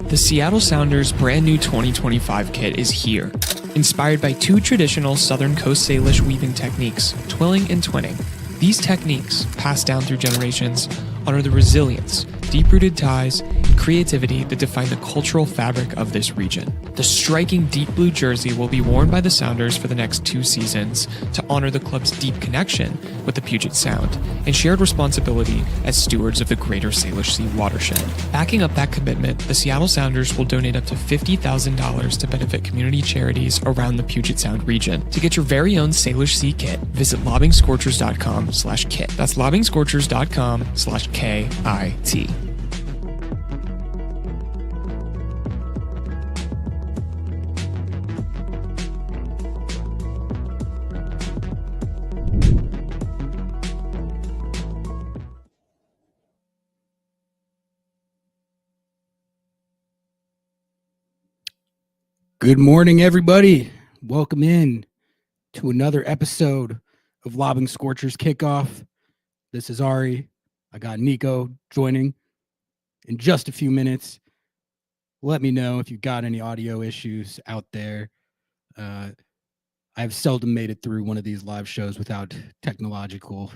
The Seattle Sounders' brand new 2025 kit is here. Inspired by two traditional Southern Coast Salish weaving techniques, twilling and twinning. These techniques, passed down through generations, honor the resilience, deep-rooted ties, and creativity that define the cultural fabric of this region. The striking deep blue jersey will be worn by the Sounders for the next 2 seasons to honor the club's deep connection with the Puget Sound and shared responsibility as stewards of the greater Salish Sea watershed. Backing up that commitment, the Seattle Sounders will donate up to $50,000 to benefit community charities around the Puget Sound region. To get your very own Salish Sea kit, visit lobbingscorchers.com/kit. That's lobbingscorchers.com/KIT. Good morning, everybody. Welcome in to another episode of Lobbing Scorchers Kickoff. This is Ari. I got Niko joining in just a few minutes. Let me know if you've got any audio issues out there. I've seldom made it through one of these live shows without technological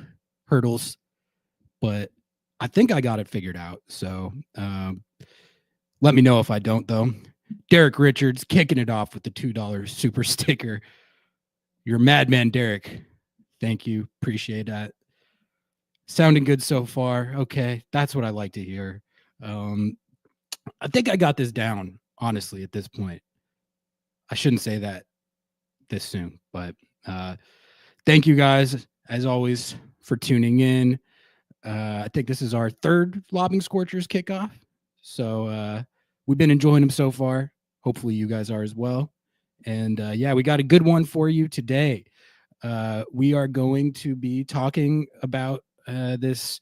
hurdles, but I think I got it figured out. So let me know if I don't, though. Derek Richards kicking it off with the $2 super sticker. You're a madman, Derek. Thank you. Appreciate that. Sounding good so far. Okay, that's what I like to hear. I think I got this down, honestly, at this point. I shouldn't say that this soon, but thank you guys, as always, for tuning in. I think this is our third Lobbing Scorchers kickoff. So we've been enjoying them so far. Hopefully you guys are as well. And yeah, we got a good one for you today. We are going to be talking about this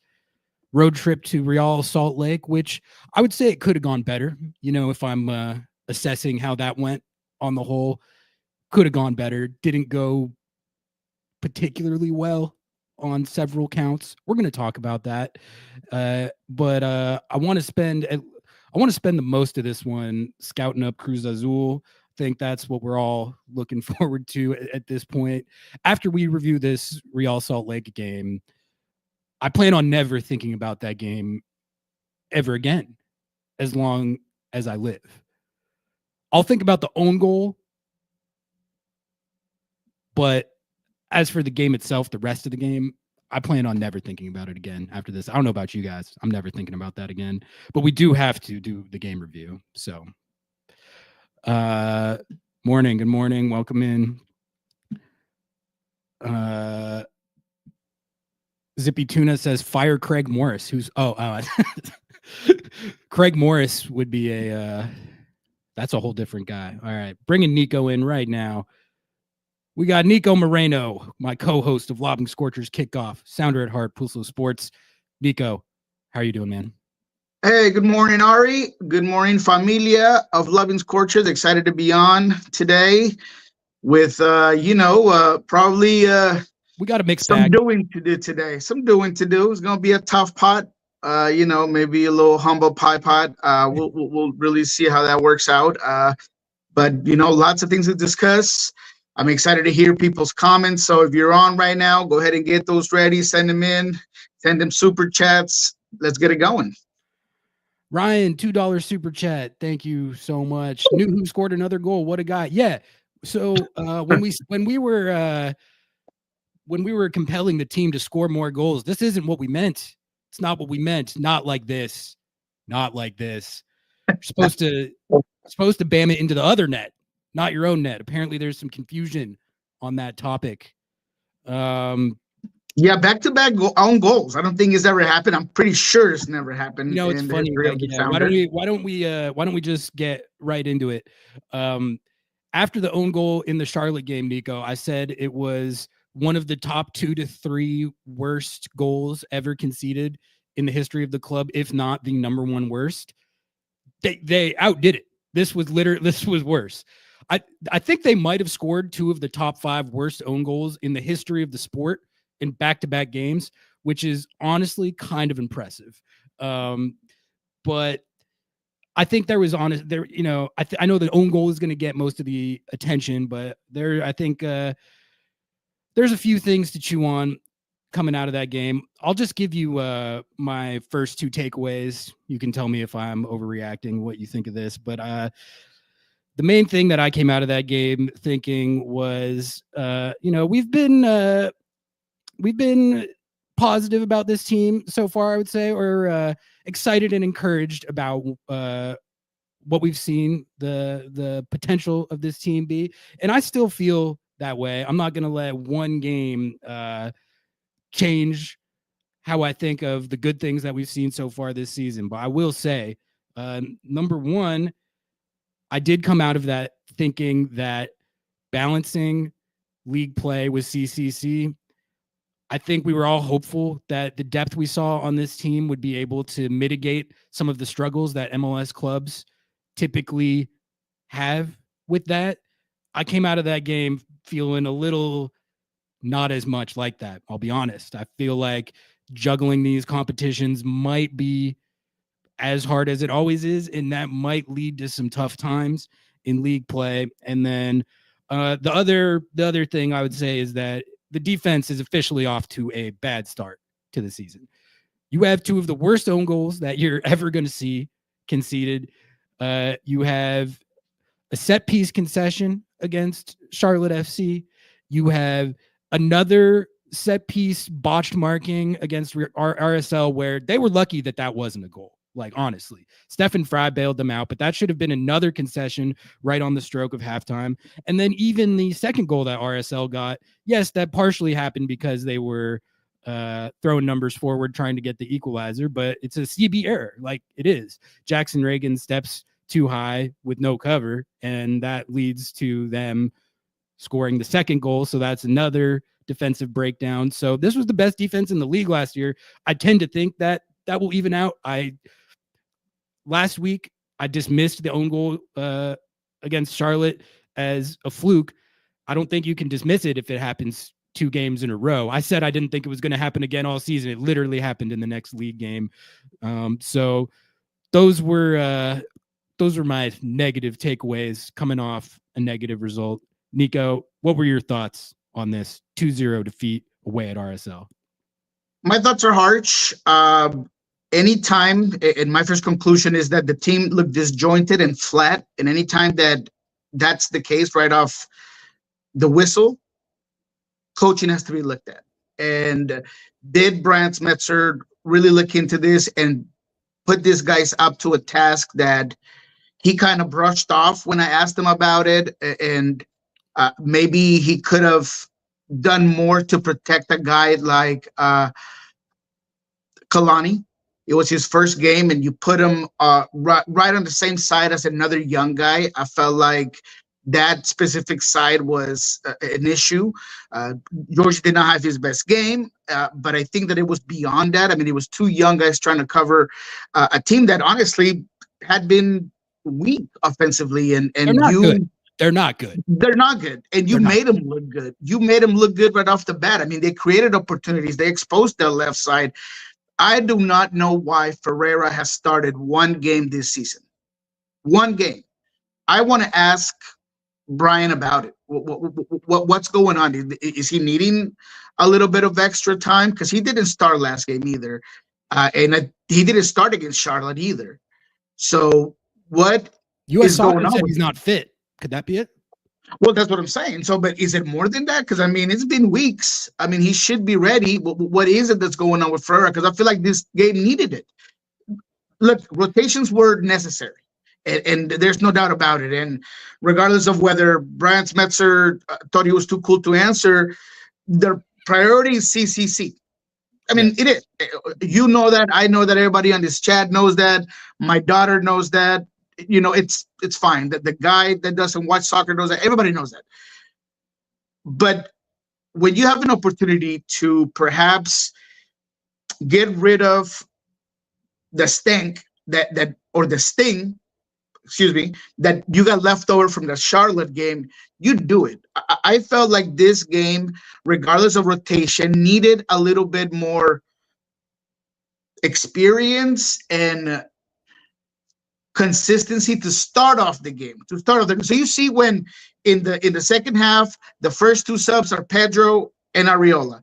road trip to Real Salt Lake, which I would say it could have gone better. You know, if I'm assessing how that went on the whole, could have gone better. Didn't go particularly well on several counts. We're going to talk about that. But I want to spend the most of this one scouting up Cruz Azul. I think that's what we're all looking forward to at this point. After we review this Real Salt Lake game, I plan on never thinking about that game ever again, as long as I live. I'll think about the own goal, but as for the game itself, the rest of the game, I plan on never thinking about it again after this. I don't know about you guys. I'm never thinking about that again. But we do have to do the game review. So, morning. Good morning. Welcome in. Zippy Tuna says, fire Craig Morris. Craig Morris would be that's a whole different guy. All right. Bringing Niko in right now. We got Niko Moreno, my co-host of Lobbing Scorchers Kickoff, sounder at heart, Pulso Sports. Niko, how are you doing, man? Hey, good morning, Ari. Good morning, familia of Lobbing Scorchers. Excited to be on today with, probably we got a mixed some bag. doing to do today. Some doing to do. It's going to be a tough pot. Maybe a little humble pie pot. We'll really see how that works out. But lots of things to discuss. I'm excited to hear people's comments. So if you're on right now, go ahead and get those ready. Send them in. Send them super chats. Let's get it going. Ryan, $2 super chat. Thank you so much. Knew who scored another goal. What a guy. Yeah. So when we were compelling the team to score more goals, this isn't what we meant. It's not what we meant. Not like this. Not like this. You're supposed to bam it into the other net. Not your own net. Apparently, there's some confusion on that topic. Yeah, back-to-back own goals. I don't think it's ever happened. I'm pretty sure it's never happened. You know, it's funny. Why don't we just get right into it? After the own goal in the Charlotte game, Niko, I said it was one of the top 2 to 3 worst goals ever conceded in the history of the club, if not the number 1 worst. They outdid it. This was worse. I think they might have scored 2 of the top 5 worst own goals in the history of the sport in back-to-back games, which is honestly kind of impressive. But I think there was honest there. I know the own goal is going to get most of the attention, but I think there's a few things to chew on coming out of that game. I'll just give you my first two takeaways. You can tell me if I'm overreacting, what you think of this, but the main thing that I came out of that game thinking was, we've been positive about this team so far, I would say, or excited and encouraged about what we've seen, the potential of this team be. And I still feel that way. I'm not going to let one game change how I think of the good things that we've seen so far this season. But I will say, number one, I did come out of that thinking that balancing league play with CCC, I think we were all hopeful that the depth we saw on this team would be able to mitigate some of the struggles that MLS clubs typically have with that. I came out of that game feeling a little not as much like that. I'll be honest. I feel like juggling these competitions might be as hard as it always is, and that might lead to some tough times in league play. And then the other thing I would say is that the defense is officially off to a bad start to the season. You have two of the worst own goals that you're ever going to see conceded. You have a set piece concession against Charlotte FC. You have another set piece botched marking against RSL where they were lucky that wasn't a goal. Like, honestly, Stefan Fry bailed them out, but that should have been another concession right on the stroke of halftime. And then even the second goal that RSL got, yes, that partially happened because they were throwing numbers forward trying to get the equalizer, but it's a CB error. Like, it is. Jackson Reagan steps too high with no cover, and that leads to them scoring the second goal. So that's another defensive breakdown. So this was the best defense in the league last year. I tend to think that will even out. Last week, I dismissed the own goal against Charlotte as a fluke. I don't think you can dismiss it if it happens 2 games in a row. I said I didn't think it was going to happen again all season. It literally happened in the next league game. So those were my negative takeaways coming off a negative result. Niko, what were your thoughts on this 2-0 defeat away at RSL? My thoughts are harsh. Anytime, and my first conclusion is that the team looked disjointed and flat, and anytime that's the case right off the whistle, coaching has to be looked at. And did Brian Smetzer really look into this and put these guys up to a task that he kind of brushed off when I asked him about it? And maybe he could have done more to protect a guy like Kalani. It was his first game, and you put him right on the same side as another young guy. I felt like that specific side was an issue. George did not have his best game, but I think that it was beyond that. I mean, it was 2 young guys trying to cover a team that honestly had been weak offensively, and They're not good. They're not good. And you made them look good. You made them look good right off the bat. I mean, they created opportunities. They exposed their left side. I do not know why Ferreira has started 1 game this season. 1 game. I want to ask Brian about it. What's going on? Is he needing a little bit of extra time? Because he didn't start last game either. And he didn't start against Charlotte either. So what is going on? He's not fit. Could that be it? Well, that's what I'm saying. So, but is it more than that? Because, I mean, it's been weeks. I mean, he should be ready. What is it that's going on with Ferreira? Because I feel like this game needed it. Look, rotations were necessary, and there's no doubt about it. And regardless of whether Brian Smetzer thought he was too cool to answer, the priority is CCC. I mean, It is. You know that. I know that. Everybody on this chat knows that. My daughter knows that. You know, it's fine. That the guy that doesn't watch soccer knows that. Everybody knows that. But when you have an opportunity to perhaps get rid of the stink that you got left over from the Charlotte game, you do it. I felt like this game, regardless of rotation, needed a little bit more experience and consistency to start off the game. So you see when in the second half, the first two subs are Pedro and Arriola,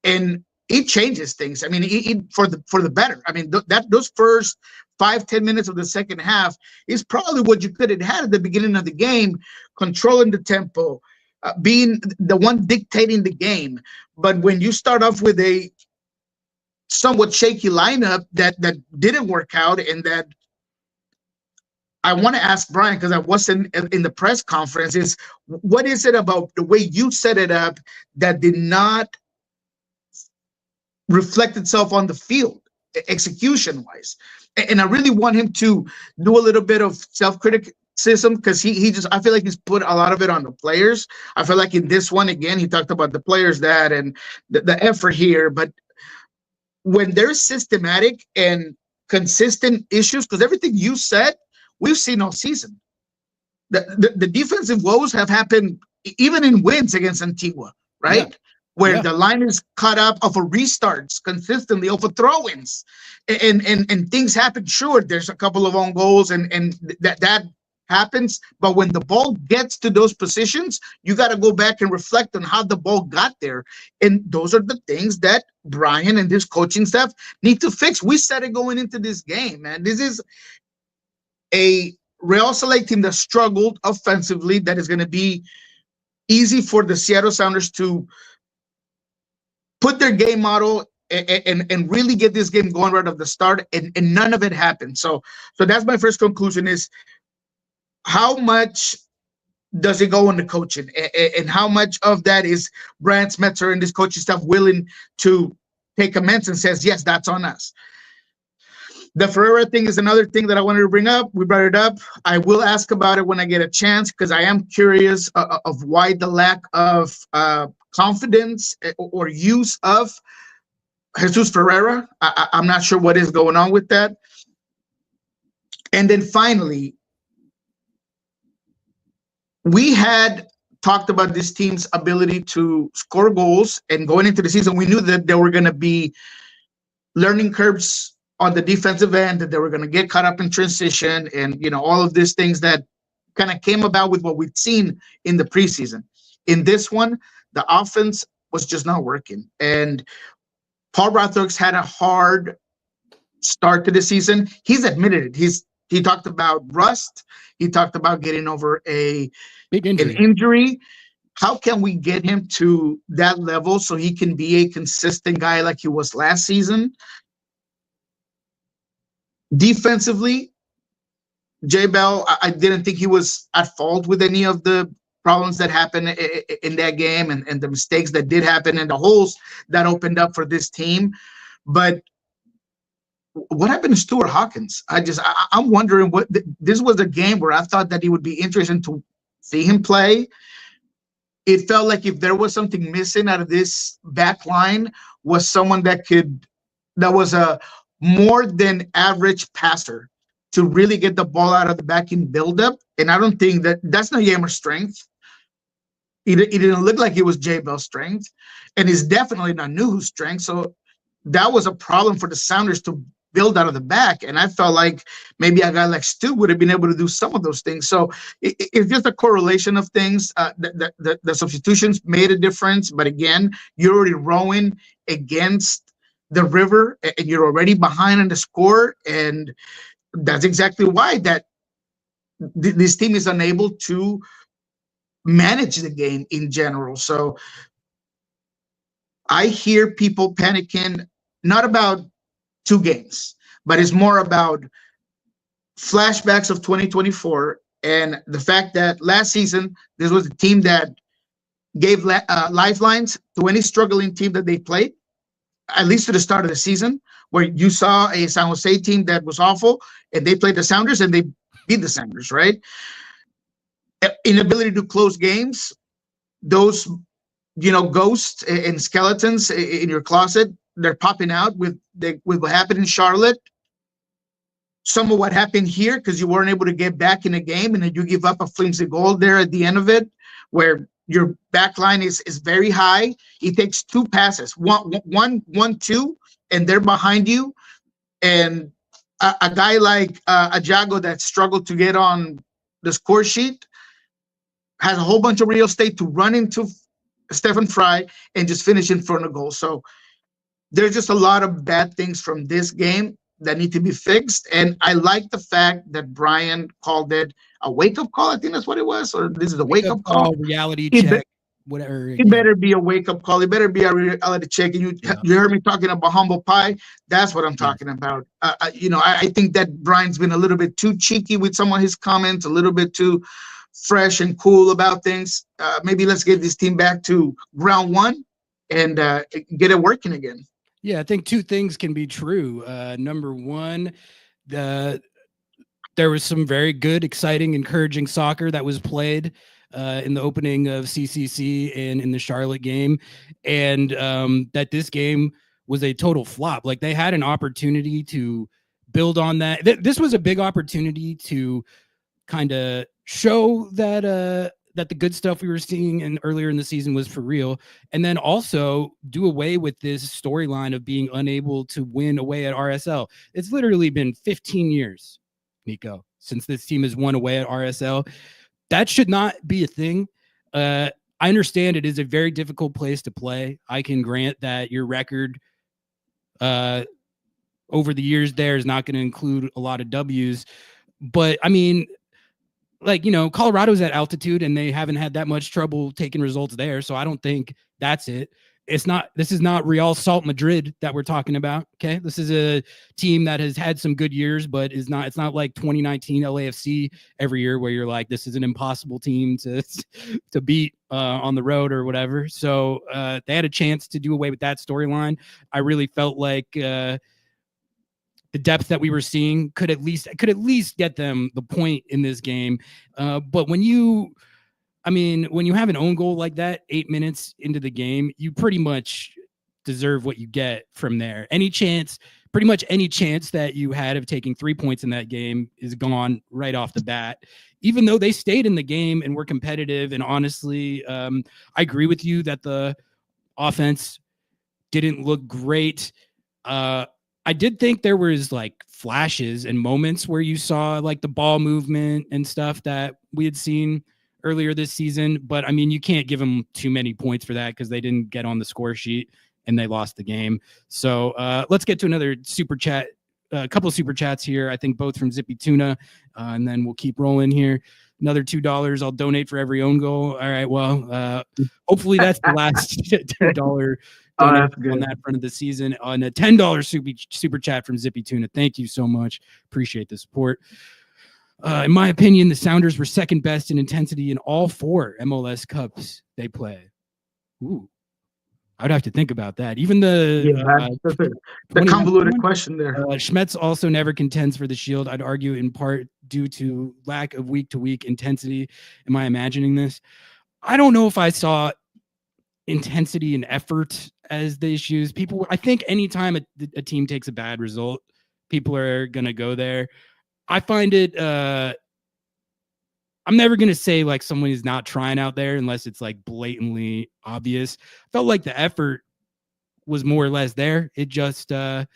and it changes things. I mean, for the better. I mean, those first 5-10 minutes of the second half is probably what you could have had at the beginning of the game, controlling the tempo, being the one dictating the game. But when you start off with a somewhat shaky lineup that didn't work out, and that I want to ask Brian, because I wasn't in the press conference, is what is it about the way you set it up that did not reflect itself on the field, execution-wise? And I really want him to do a little bit of self-criticism, because he just, I feel like he's put a lot of it on the players. I feel like in this one, again, he talked about the players and the effort here. But when there's systematic and consistent issues, because everything you said, we've seen all season. The defensive woes have happened even in wins against Antigua, right? Yeah. Where the line is cut up off of restarts consistently, off of throw-ins, and things happen. Sure, there's a couple of own goals, and that happens. But when the ball gets to those positions, you got to go back and reflect on how the ball got there. And those are the things that Brian and his coaching staff need to fix. We said it going into this game, man. This is a Real Select team that struggled offensively, that is going to be easy for the Seattle Sounders to put their game model and really get this game going right off the start, and none of it happened. So that's my first conclusion, is how much does it go on the coaching, and how much of that is Brian Smetzer and this coaching staff willing to take amends and says, yes, that's on us. The Ferreira thing is another thing that I wanted to bring up. We brought it up. I will ask about it when I get a chance, because I am curious of why the lack of confidence or use of Jesus Ferreira. I'm not sure what is going on with that. And then finally, we had talked about this team's ability to score goals, and going into the season, we knew that there were going to be learning curves on the defensive end, that they were going to get caught up in transition, and all of these things that kind of came about with what we'd seen in the preseason. In this one, the offense was just not working, and Paul Rothrock's had a hard start to the season. He's admitted it. He talked about rust. He talked about getting over an injury. How can we get him to that level so he can be a consistent guy like he was last season? Defensively, Jay Bell, I didn't think he was at fault with any of the problems that happened in that game, and the mistakes that did happen, and the holes that opened up for this team. But what happened to Stuart Hawkins? I'm wondering what this was a game where I thought that it would be interesting to see him play. It felt like if there was something missing out of this back line, was someone that was a more than average passer to really get the ball out of the back in buildup. And I don't think that's not Yammer's strength. It didn't look like it was Jay Bell's strength, and it's definitely not Nuhu's strength. So that was a problem for the Sounders to build out of the back. And I felt like maybe a guy like Stu would have been able to do some of those things. So it's just a correlation of things. The substitutions made a difference, but again, you're already rowing against the river, and you're already behind on the score, and that's exactly why this team is unable to manage the game in general. So I hear people panicking, not about 2 games, but it's more about flashbacks of 2024 and the fact that last season this was a team that gave lifelines to any struggling team that they played, at least to the start of the season, where you saw a San Jose team that was awful, and they played the Sounders and they beat the Sounders, right? Inability to close games, those ghosts and skeletons in your closet, they're popping out with what happened in Charlotte. Some of what happened here, because you weren't able to get back in the game, and then you give up a flimsy goal there at the end of it, where your back line is very high. It takes 2 passes, one, 2, and they're behind you. And a guy like a Jago that struggled to get on the score sheet has a whole bunch of real estate to run into Stephen Fry and just finish in front of goal. So there's just a lot of bad things from this game that need to be fixed. And I like the fact that Brian called it a wake-up call. I think that's what it was. Or this is a wake-up call. Reality check. Whatever. It better be a wake-up call. It better be a reality check. And you heard me talking about humble pie. That's what I'm talking about. I think that Brian's been a little bit too cheeky with some of his comments, a little bit too fresh and cool about things. Maybe let's get this team back to ground one and get it working again. Yeah, I think two things can be true. Number one, there was some very good, exciting, encouraging soccer that was played in the opening of CCC and in the Charlotte game, and that this game was a total flop. Like, they had an opportunity to build on that. This was a big opportunity to kind of show that that the good stuff we were seeing earlier in the season was for real, and then also do away with this storyline of being unable to win away at RSL. It's literally been 15 years, Niko, since this team has won away at RSL. That should not be a thing. I understand it is a very difficult place to play. I can grant that your record over the years there is not going to include a lot of W's. But, I mean, like, Colorado's at altitude and they haven't had that much trouble taking results there. So I don't think that's it. This is not Real Salt Madrid that we're talking about. Okay. This is a team that has had some good years, but it's not like 2019 LAFC every year where you're like, this is an impossible team to beat on the road or whatever. So they had a chance to do away with that storyline. I really felt like the depth that we were seeing could at least get them the point in this game. But when you have an own goal like that 8 minutes into the game, you pretty much deserve what you get from there. Pretty much any chance that you had of taking 3 points in that game is gone right off the bat, even though they stayed in the game and were competitive. And honestly, I agree with you that the offense didn't look great. I did think there was like flashes and moments where you saw like the ball movement and stuff that we had seen earlier this season, but I mean, you can't give them too many points for that because they didn't get on the score sheet and they lost the game. So let's get to another super chat, a couple of super chats here. I think both from Zippy Tuna, and then we'll keep rolling here. Another $2. I'll donate for every own goal. All right. Well, hopefully that's the last $2 on that front of the season. On a $10 super chat from Zippy Tuna. Thank you so much. Appreciate the support. In my opinion, the Sounders were second best in intensity in all 4 MLS Cups they play. Ooh, I'd have to think about that. Even the convoluted question there. Schmetz also never contends for the Shield. I'd argue in part due to lack of week-to-week intensity. Am I imagining this? I don't know if I saw intensity and effort as the issues. I think anytime a team takes a bad result, people are going to go there. I find it, I'm never going to say like someone is not trying out there unless it's like blatantly obvious. Felt like the effort was more or less there. It just, I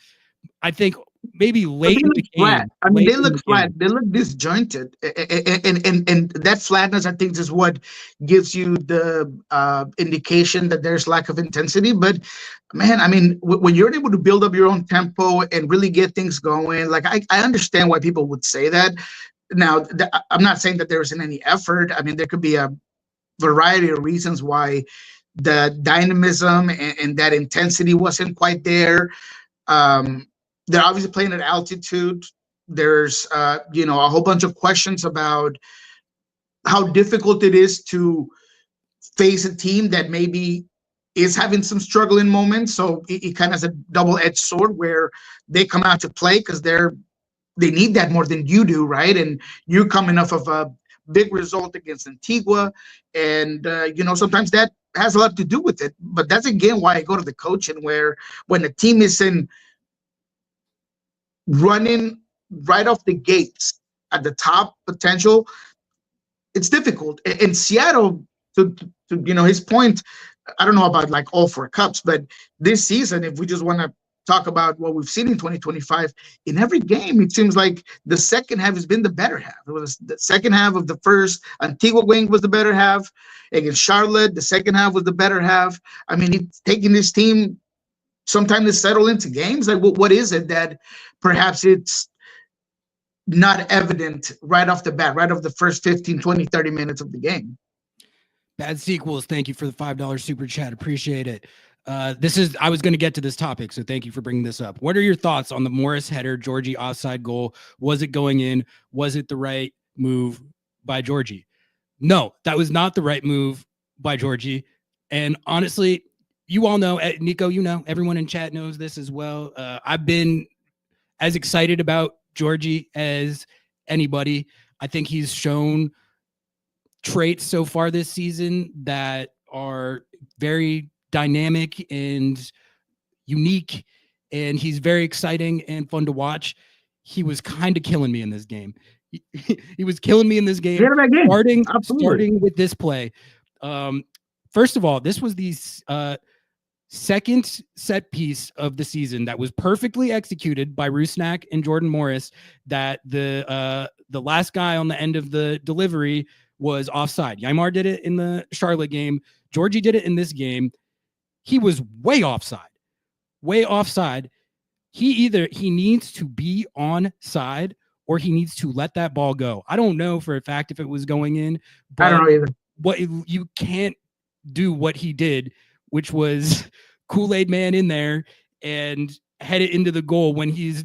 think maybe late in the game. Flat. I mean, they look flat. They look disjointed. And that flatness, I think, is what gives you the indication that there's lack of intensity. But, man, I mean, when you're able to build up your own tempo and really get things going, like I understand why people would say that. Now, I'm not saying that there isn't any effort. I mean, there could be a variety of reasons why the dynamism and that intensity wasn't quite there. They're obviously playing at altitude. There's, a whole bunch of questions about how difficult it is to face a team that maybe is having some struggling moments. So it kind of has a double-edged sword where they come out to play because they need that more than you do, right? And you're coming off of a big result against Antigua, and sometimes that has a lot to do with it. But that's again why I go to the coaching, where when the team is running right off the gates at the top potential, it's difficult. And Seattle, to his point, I don't know about like all 4 cups, but this season, if we just want to talk about what we've seen in 2025, in every game, it seems like the second half has been the better half. It was the second half of the first Antigua wing was the better half. Against Charlotte, the second half was the better half. I mean, it's taking this team some time to settle into games. Like, what is it that perhaps it's not evident right off the bat, right off the first 15, 20, 30 minutes of the game? Bad Sequels, thank you for the $5 super chat. Appreciate it. I was going to get to this topic, so thank you for bringing this up. What are your thoughts on the Morris header, Georgie offside goal? Was it going in? Was it the right move by Georgie? No, that was not the right move by Georgie. And honestly, you all know, Niko, you know, everyone in chat knows this as well. I've been as excited about Georgie as anybody. I think he's shown traits so far this season that are very dynamic and unique, and he's very exciting and fun to watch. He was kind of killing me in this game. He was killing me in this game. Starting with this play. First of all, this was the second set piece of the season that was perfectly executed by Rusnak and Jordan Morris, that the last guy on the end of the delivery was offside. Ymar did it in the Charlotte game. Georgie did it in this game. He was way offside. He needs to be on side or he needs to let that ball go. I don't know for a fact if it was going in, but I don't know either. You can't do what he did, which was Kool-Aid Man in there and head it into the goal when it is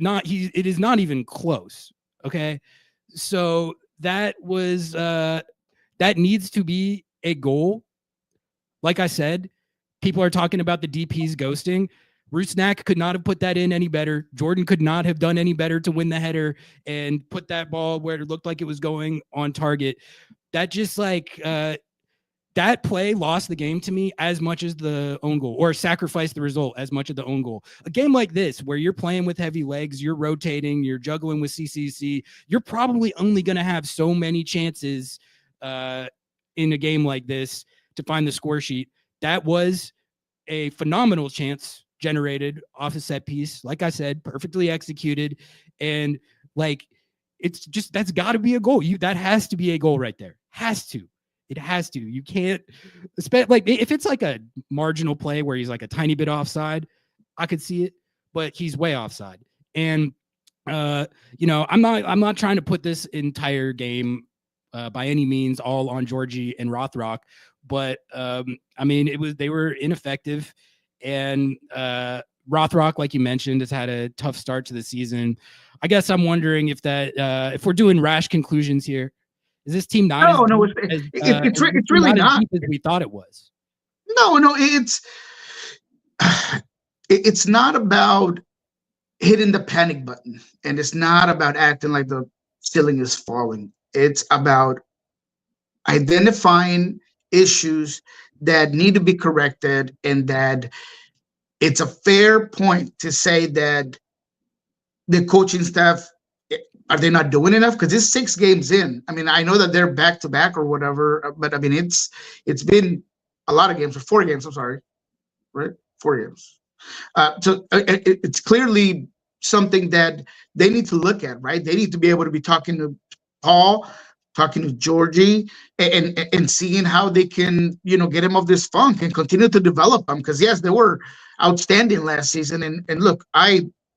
not even close. Okay. So that was, that needs to be a goal. Like I said, people are talking about the DPs ghosting. Rusnak could not have put that in any better. Jordan could not have done any better to win the header and put that ball where it looked like it was going on target. That just that play lost the game to me as much as the own goal, or sacrificed the result as much as the own goal. A game like this, where you're playing with heavy legs, you're rotating, you're juggling with CCC, you're probably only going to have so many chances in a game like this to find the score sheet. That was a phenomenal chance generated off a set piece. Like I said, perfectly executed. And it's just, that's got to be a goal. That has to be a goal right there. It has to. You can't if it's like a marginal play where he's like a tiny bit offside, I could see it, but he's way offside. And I'm not trying to put this entire game by any means all on Georgie and Rothrock, but they were ineffective. And Rothrock, like you mentioned, has had a tough start to the season. I guess I'm wondering if we're doing rash conclusions here. Is this team not? It's really not as we thought it was. No, it's not about hitting the panic button, and it's not about acting like the ceiling is falling. It's about identifying issues that need to be corrected, and that it's a fair point to say that the coaching staff, are they not doing enough? Because it's 6 games in. I mean, I know that they're back to back or whatever, but I mean, it's been a lot of games, or 4 games. I'm sorry, right? 4 games. So it's clearly something that they need to look at, right? They need to be able to be talking to Paul, talking to Georgie, and seeing how they can, get him off this funk and continue to develop him. Because yes, they were outstanding last season. And look,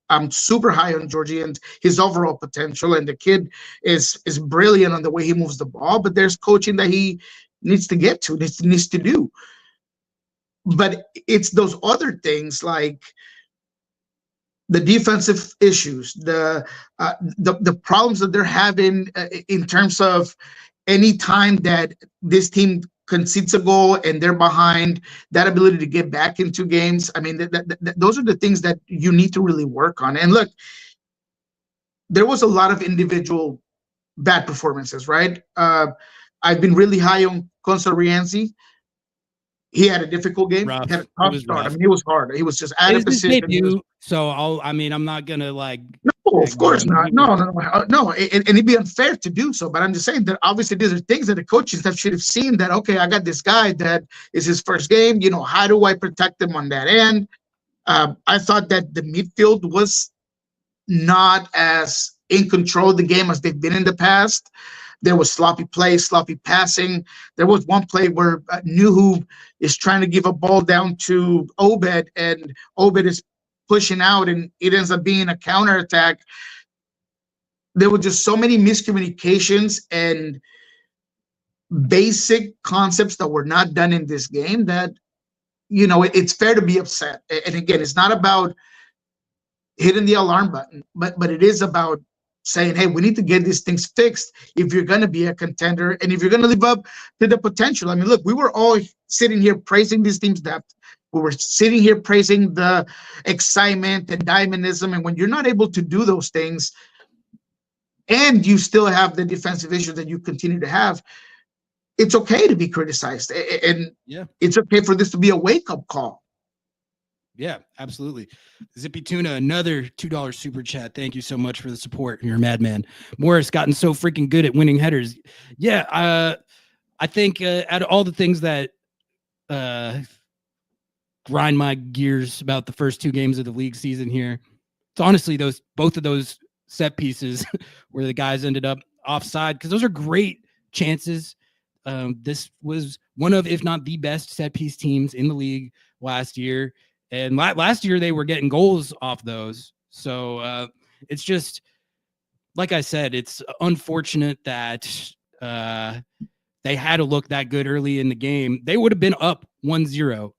I'm super high on Georgie and his overall potential, and the kid is brilliant on the way he moves the ball, but there's coaching that he needs to get to, needs to do. But it's those other things, like the defensive issues, the problems that they're having in terms of any time that this team concedes a goal and they're behind, that ability to get back into games. I mean, those are the things that you need to really work on. And look, there was a lot of individual bad performances, right? I've been really high on Consarienzi. He had a difficult game. Rough. He had a tough start. I mean, it was hard. He was just out of position. So I'm not gonna No, of course not. No. And it'd be unfair to do so. But I'm just saying that obviously these are things that the coaching staff should have seen. That okay, I got this guy that is his first game. How do I protect him on that end? I thought that the midfield was not as in control of the game as they've been in the past. There was sloppy play, sloppy passing. There was one play where Nuhu is trying to give a ball down to Obed, and Obed is pushing out, and it ends up being a counterattack. There were just so many miscommunications and basic concepts that were not done in this game that, it's fair to be upset. And again, it's not about hitting the alarm button, but it is about saying, hey, we need to get these things fixed if you're going to be a contender and if you're going to live up to the potential. I mean, look, we were all sitting here praising this team's depth. We were sitting here praising the excitement and dynamism. And when you're not able to do those things and you still have the defensive issues that you continue to have, it's okay to be criticized. And it's okay for this to be a wake-up call. Yeah, absolutely. Zippy Tuna, another $2 super chat. Thank you so much for the support. You're a madman. Morris gotten so freaking good at winning headers. Yeah, I think out of all the things that grind my gears about the first 2 games of the league season here, it's honestly both of those set pieces where the guys ended up offside, because those are great chances. This was one of, if not the best set piece teams in the league last year. And last year they were getting goals off those. So it's just, like I said, it's unfortunate that they had to look that good early in the game. They would have been up 1-0.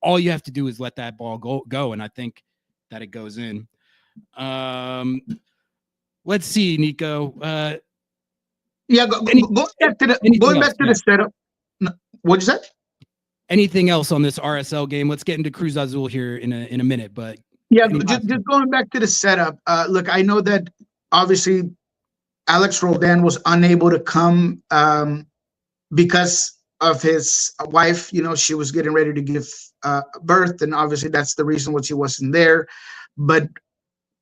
All you have to do is let that ball go. And I think that it goes in. Let's see, Niko. Going back to the setup. What'd you say? Anything else on this RSL game? Let's get into Cruz Azul here in a minute. But just going back to the setup. Look, I know that obviously Alex Roldan was unable to come because of his wife. She was getting ready to give birth, and obviously that's the reason why she wasn't there. But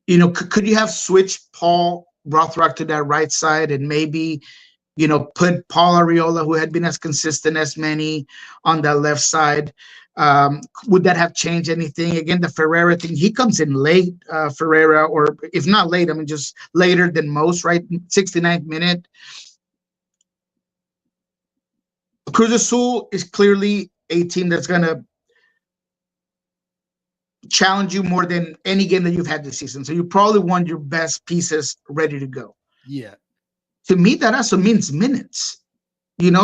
could you have switched Paul Rothrock to that right side and maybe put Paul Arriola, who had been as consistent as many, on that left side? Would that have changed anything? Again, the Ferreira thing, he comes in late, Ferreira, or if not late, I mean, just later than most, right? 69th minute. Cruz Azul is clearly a team that's going to challenge you more than any game that you've had this season. So you probably want your best pieces ready to go. Yeah. To me, that also means minutes.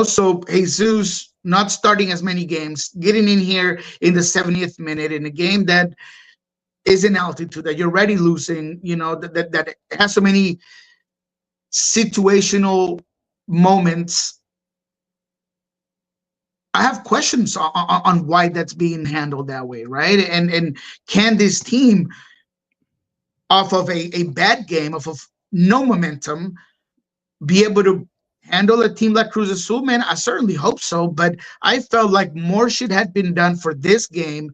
So Jesus not starting as many games, getting in here in the 70th minute in a game that is in altitude, that you're already losing, that has so many situational moments. I have questions on why that's being handled that way, right? And can this team, off of a bad game, off of no momentum, be able to handle a team like Cruz Azul? Man, I certainly hope so, but I felt like more shit had been done for this game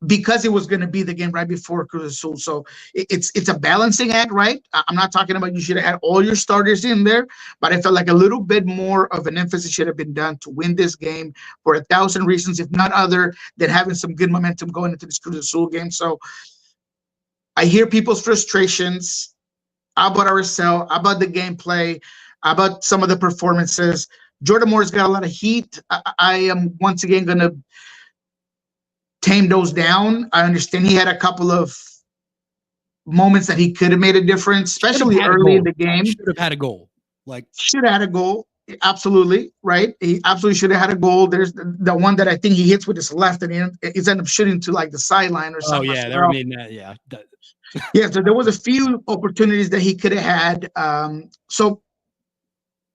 because it was going to be the game right before Cruz Azul. So it's a balancing act, right? I'm not talking about you should have had all your starters in there, but I felt like a little bit more of an emphasis should have been done to win this game for 1,000 reasons, if not other than having some good momentum going into this Cruz Azul game. So I hear people's frustrations about RSL, about the gameplay, about some of the performances. Jordan Moore's got a lot of heat. I am once again going to tame those down. I understand he had a couple of moments that he could have made a difference, especially early in the game. Should have had a goal. Should have had a goal. Absolutely, right? He absolutely should have had a goal. There's the one that I think he hits with his left, and he's ended up shooting to the sideline or something. Oh, yeah. I mean, yeah. Yeah, so there was a few opportunities that he could have had. So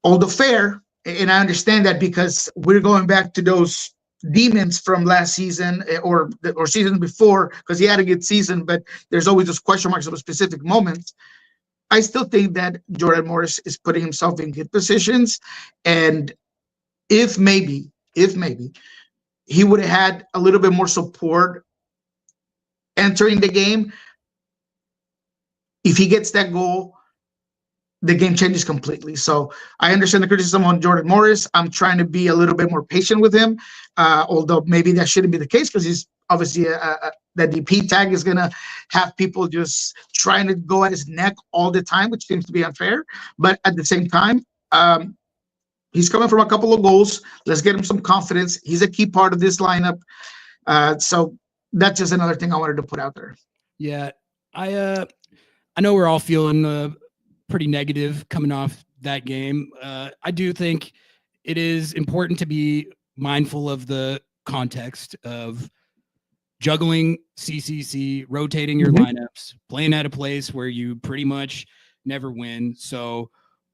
although fair, and I understand that because we're going back to those demons from last season or season before, because he had a good season, but there's always those question marks of specific moments. I still think that Jordan Morris is putting himself in good positions, and if maybe he would have had a little bit more support entering the game, if he gets that goal, the game changes completely. So I understand the criticism on Jordan Morris. I'm trying to be a little bit more patient with him, although maybe that shouldn't be the case because he's obviously that the P tag is going to have people just trying to go at his neck all the time, which seems to be unfair. But at the same time, he's coming from a couple of goals. Let's get him some confidence. He's a key part of this lineup. So that's just another thing I wanted to put out there. Yeah, I know we're all feeling pretty negative coming off that game. I do think it is important to be mindful of the context of juggling CCC, rotating your lineups, playing at a place where you pretty much never win. So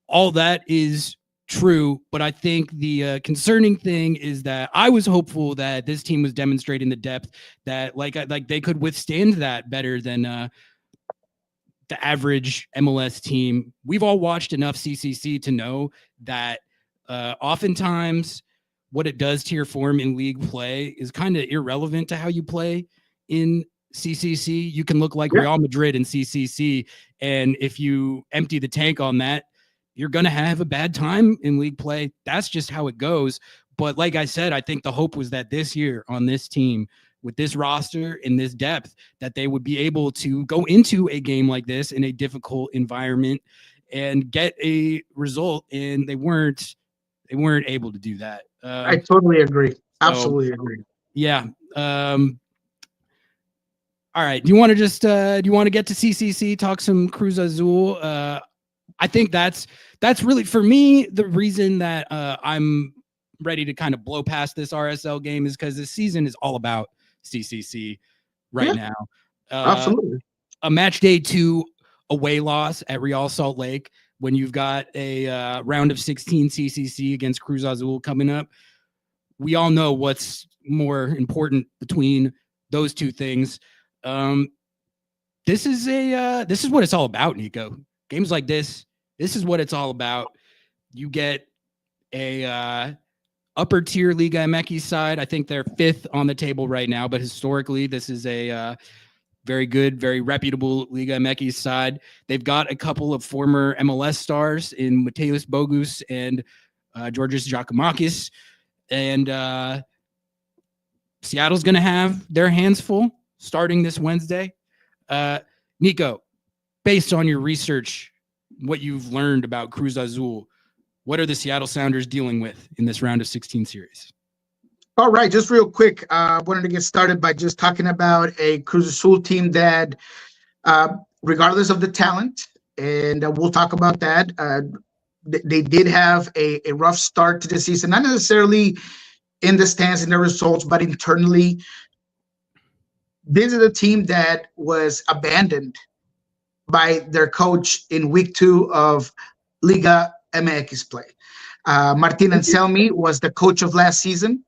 all that is true, but I think the concerning thing is that I was hopeful that this team was demonstrating the depth that like they could withstand that better than the average MLS team. We've all watched enough CCC to know that oftentimes what it does to your form in league play is kind of irrelevant to how you play in CCC. You can look like Real Madrid in CCC, and if you empty the tank on that, you're going to have a bad time in league play. That's just how it goes. But like I said, I think the hope was that this year on this team, with this roster and this depth, that they would be able to go into a game like this in a difficult environment and get a result. And they weren't able to do that. I totally agree. Absolutely agree. Yeah. All right. Do you want to get to CCC, talk some Cruz Azul? I think that's really, for me, the reason that I'm ready to kind of blow past this RSL game is because this season is all about CCC right now. Absolutely. A match day 2 away loss at Real Salt Lake when you've got a round of 16 CCC against Cruz Azul coming up. We all know what's more important between those two things. This is what it's all about, Niko. Games like this is what it's all about. You get a upper tier Liga MX side. I think they're 5th on the table right now, but historically, this is a very good, very reputable Liga MX side. They've got a couple of former MLS stars in Mateus Bogus and Georgios Giacomakis. And Seattle's going to have their hands full starting this Wednesday. Niko, based on your research, what you've learned about Cruz Azul, what are the Seattle Sounders dealing with in this round of 16 series? All right, just real quick, I wanted to get started by just talking about a Cruz Azul team that, regardless of the talent, and we'll talk about that, they did have a rough start to the season, not necessarily in the stands and the results, but internally. This is a team that was abandoned by their coach in week 2 of Liga MX play. Martin Anselmi was the coach of last season,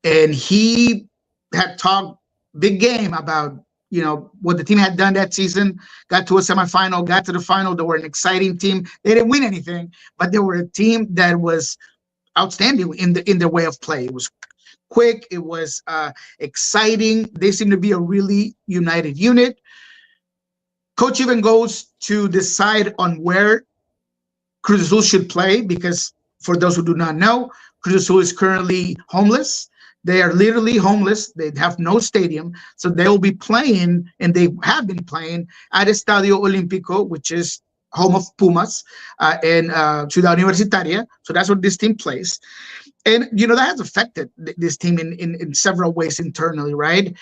and he had talked big game about, you know, what the team had done that season, got to a semifinal, got to the final. They were an exciting team. They didn't win anything, but they were a team that was outstanding in their way of play. It was quick. It was exciting. They seem to be a really united unit. Coach even goes to decide on where Cruz Azul should play, because for those who do not know, Cruz Azul is currently homeless. They are literally homeless. They have no stadium. So they'll be playing, and they have been playing at Estadio Olímpico, which is home of Pumas, in Ciudad Universitaria. So that's where this team plays. And, you know, that has affected this team in several ways internally, right?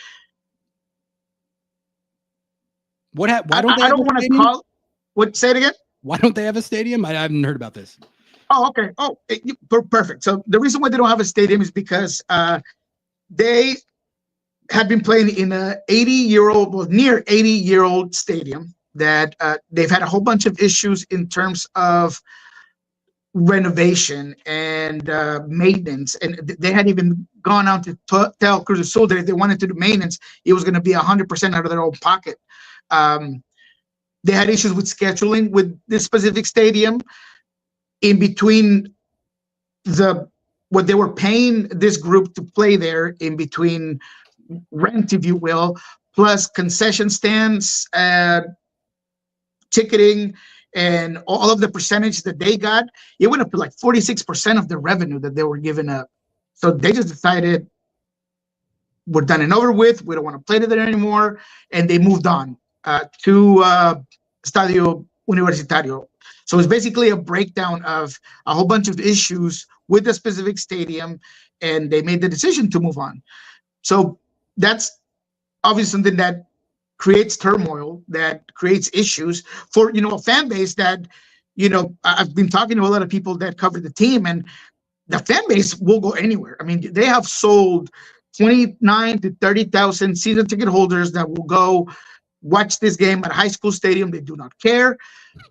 Why don't I don't want to call. What? Say it again. Why don't they have a stadium? I haven't heard about this. Oh, okay. Oh, perfect. So the reason why they don't have a stadium is because they have been playing in a near 80-year-old stadium that they've had a whole bunch of issues in terms of renovation and maintenance, and they had even gone out to tell Cruz Azul that if they wanted to do maintenance, it was going to be 100% out of their own pocket. They had issues with scheduling with this specific stadium. In between what they were paying this group to play there, in between rent, if you will, plus concession stands, ticketing, and all of the percentage that they got, it went up to like 46% of the revenue that they were giving up. So they just decided we're done and over with. We don't want to play there anymore. And they moved on to Estadio Universitario. So it's basically a breakdown of a whole bunch of issues with the specific stadium, and they made the decision to move on. So that's obviously something that creates turmoil, that creates issues for, a fan base that, I've been talking to a lot of people that cover the team, and the fan base will go anywhere. I mean, they have sold 29 to 30,000 season ticket holders that will go watch this game at a high school stadium. They do not care.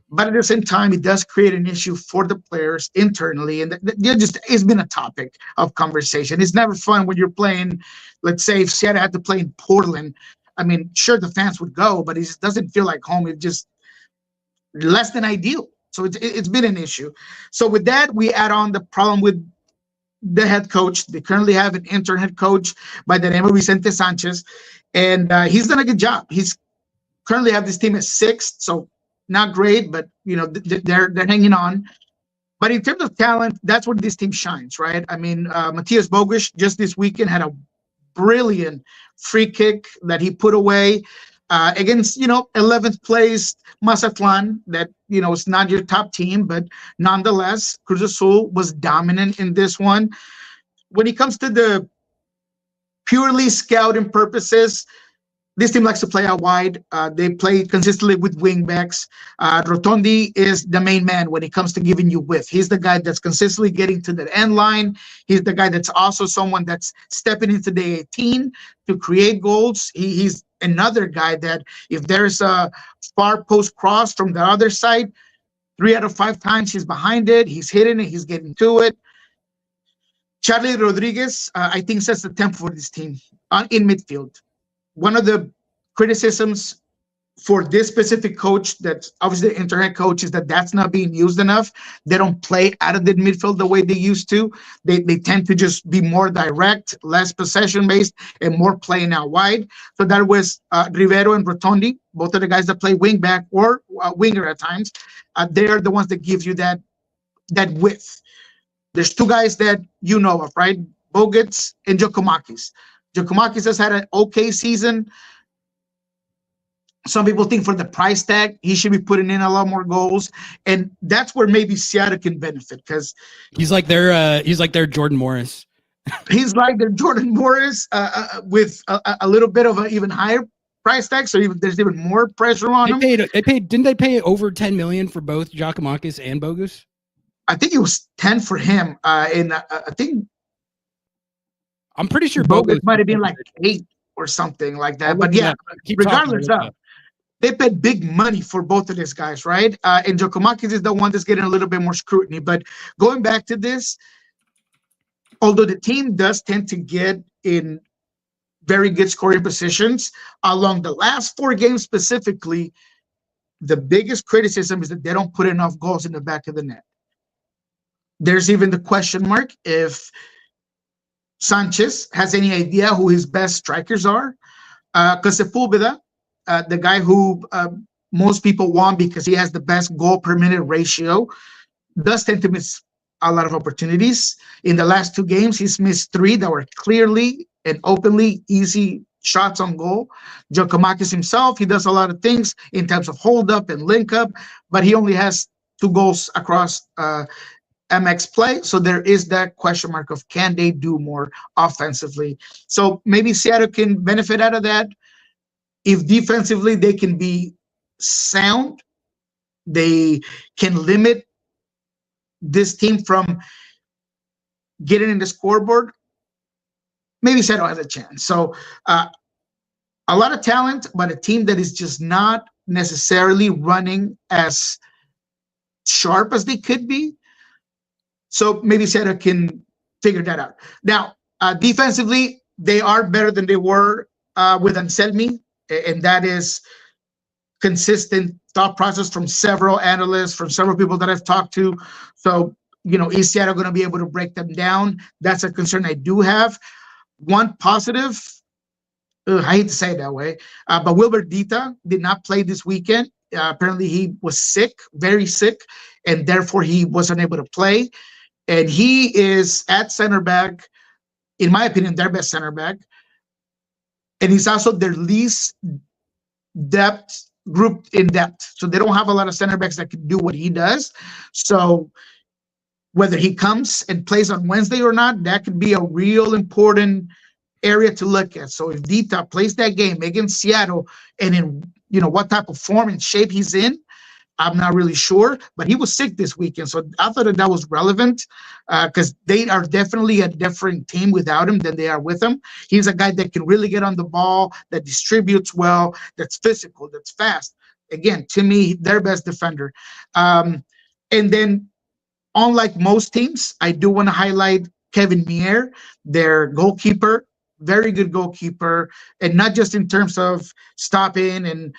But at the same time, it does create an issue for the players internally. And it's been a topic of conversation. It's never fun when you're playing, let's say if Seattle had to play in Portland. I mean, sure, the fans would go, but it just doesn't feel like home. It's just less than ideal. So it's been an issue. So with that, we add on the problem with the head coach. They currently have an intern head coach by the name of Vicente Sanchez, and he's done a good job. He's currently have this team at 6th, so not great, but they're hanging on. But in terms of talent, that's where this team shines, right? I mean, Matthias Bogusz just this weekend had a brilliant free kick that he put away against 11th place Mazatlan. That it's not your top team, but nonetheless, Cruz Azul was dominant in this one. When it comes to the purely scouting purposes, this team likes to play out wide. They play consistently with wingbacks. Rotondi is the main man when it comes to giving you width. He's the guy that's consistently getting to the end line. He's the guy that's also someone that's stepping into the 18 to create goals. He's another guy that if there's a far post cross from the other side, 3 out of 5 times he's behind it. He's hitting it. He's getting to it. Charlie Rodriguez, I think, sets the tempo for this team in midfield. One of the criticisms for this specific coach, that's obviously the internet coach, is that's not being used enough. They don't play out of the midfield the way they used to. They tend to just be more direct, less possession-based, and more playing out wide. So that was Rivero and Rotondi, both of the guys that play wing-back or winger at times. They're the ones that give you that width. There's 2 guys that you know of, right? Bogusz and Giacomakis. Giacomakis has had an okay season. Some people think for the price tag, he should be putting in a lot more goals, and that's where maybe Seattle can benefit because he's like their Jordan Morris. He's like their Jordan Morris with a little bit of an even higher price tag, so there's even more pressure on him. Didn't they pay over $10 million for both Giacomakis and Bogusz? I think it was 10 for him, and I think. I'm pretty sure Bogusz might have been like 8 or something like that. But yeah, regardless of, they paid big money for both of these guys, right? And Giacomakis is the one that's getting a little bit more scrutiny. But going back to this, although the team does tend to get in very good scoring positions, along the last 4 games specifically, the biggest criticism is that they don't put enough goals in the back of the net. There's even the question mark if Sanchez has any idea who his best strikers are. Because Sepulveda, the guy who most people want because he has the best goal per minute ratio, does tend to miss a lot of opportunities. In the last 2 games, he's missed 3 that were clearly and openly easy shots on goal. Giacomakis himself, he does a lot of things in terms of hold up and link up, but he only has 2 goals across MX play. So there is that question mark of can they do more offensively? So maybe Seattle can benefit out of that. If defensively they can be sound, they can limit this team from getting in the scoreboard, maybe Seattle has a chance. So a lot of talent, but a team that is just not necessarily running as sharp as they could be. So maybe Seattle can figure that out. Now, defensively, they are better than they were with Anselmi, and that is consistent thought process from several analysts, from several people that I've talked to. So, is Seattle going to be able to break them down? That's a concern I do have. One positive, I hate to say it that way, but Wilber Dita did not play this weekend. Apparently, he was sick, very sick, and therefore he wasn't able to play. And he is at center back, in my opinion, their best center back. and he's also their least depth group in depth. So they don't have a lot of center backs that can do what he does. So whether he comes and plays on Wednesday or not, that could be a real important area to look at. So if Dita plays that game against Seattle and in what type of form and shape he's in, I'm not really sure, but he was sick this weekend. So I thought that was relevant because they are definitely a different team without him than they are with him. He's a guy that can really get on the ball, that distributes well, that's physical, that's fast. Again, to me, their best defender. And then unlike most teams, I do want to highlight Kevin Mier, their goalkeeper. Very good goalkeeper, and not just in terms of stopping and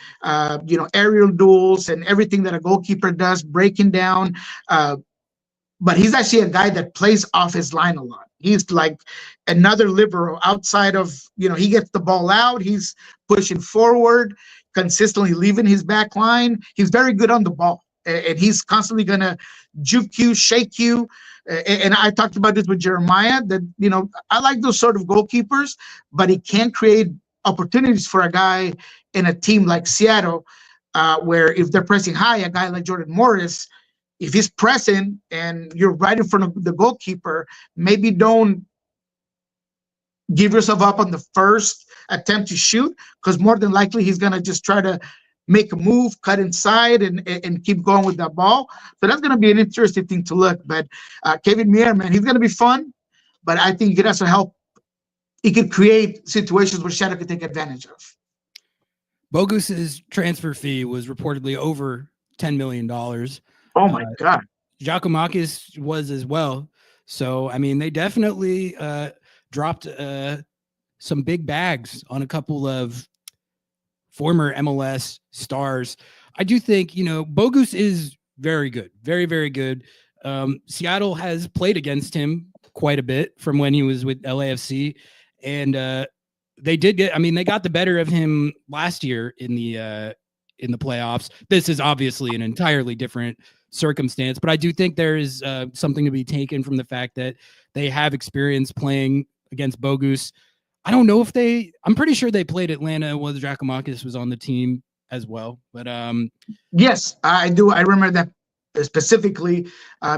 aerial duels and everything that a goalkeeper does, breaking down. But he's actually a guy that plays off his line a lot. He's like another libero outside of, he gets the ball out, he's pushing forward, consistently leaving his back line. He's very good on the ball, and he's constantly gonna juke you, shake you. And I talked about this with Jeremiah, that, I like those sort of goalkeepers, but he can create opportunities for a guy in a team like Seattle, where if they're pressing high, a guy like Jordan Morris, if he's pressing and you're right in front of the goalkeeper, maybe don't give yourself up on the first attempt to shoot, because more than likely he's going to just try to make a move, cut inside, and keep going with that ball. So that's going to be an interesting thing to look. But Kevin Mier, man, he's going to be fun. But I think he could also help. He could create situations where Shadow could take advantage of. Bogus's transfer fee was reportedly over $10 million. Oh, my God. Giacomakis was as well. So, I mean, they definitely dropped some big bags on a couple of former MLS stars. I do think, Bogus is very good, very, very good. Seattle has played against him quite a bit from when he was with LAFC. And they got the better of him last year in the playoffs. This is obviously an entirely different circumstance, but I do think there is something to be taken from the fact that they have experience playing against Bogus. I don't know if I'm pretty sure they played Atlanta while Giacomakis was on the team as well. But yes, I do. I remember that specifically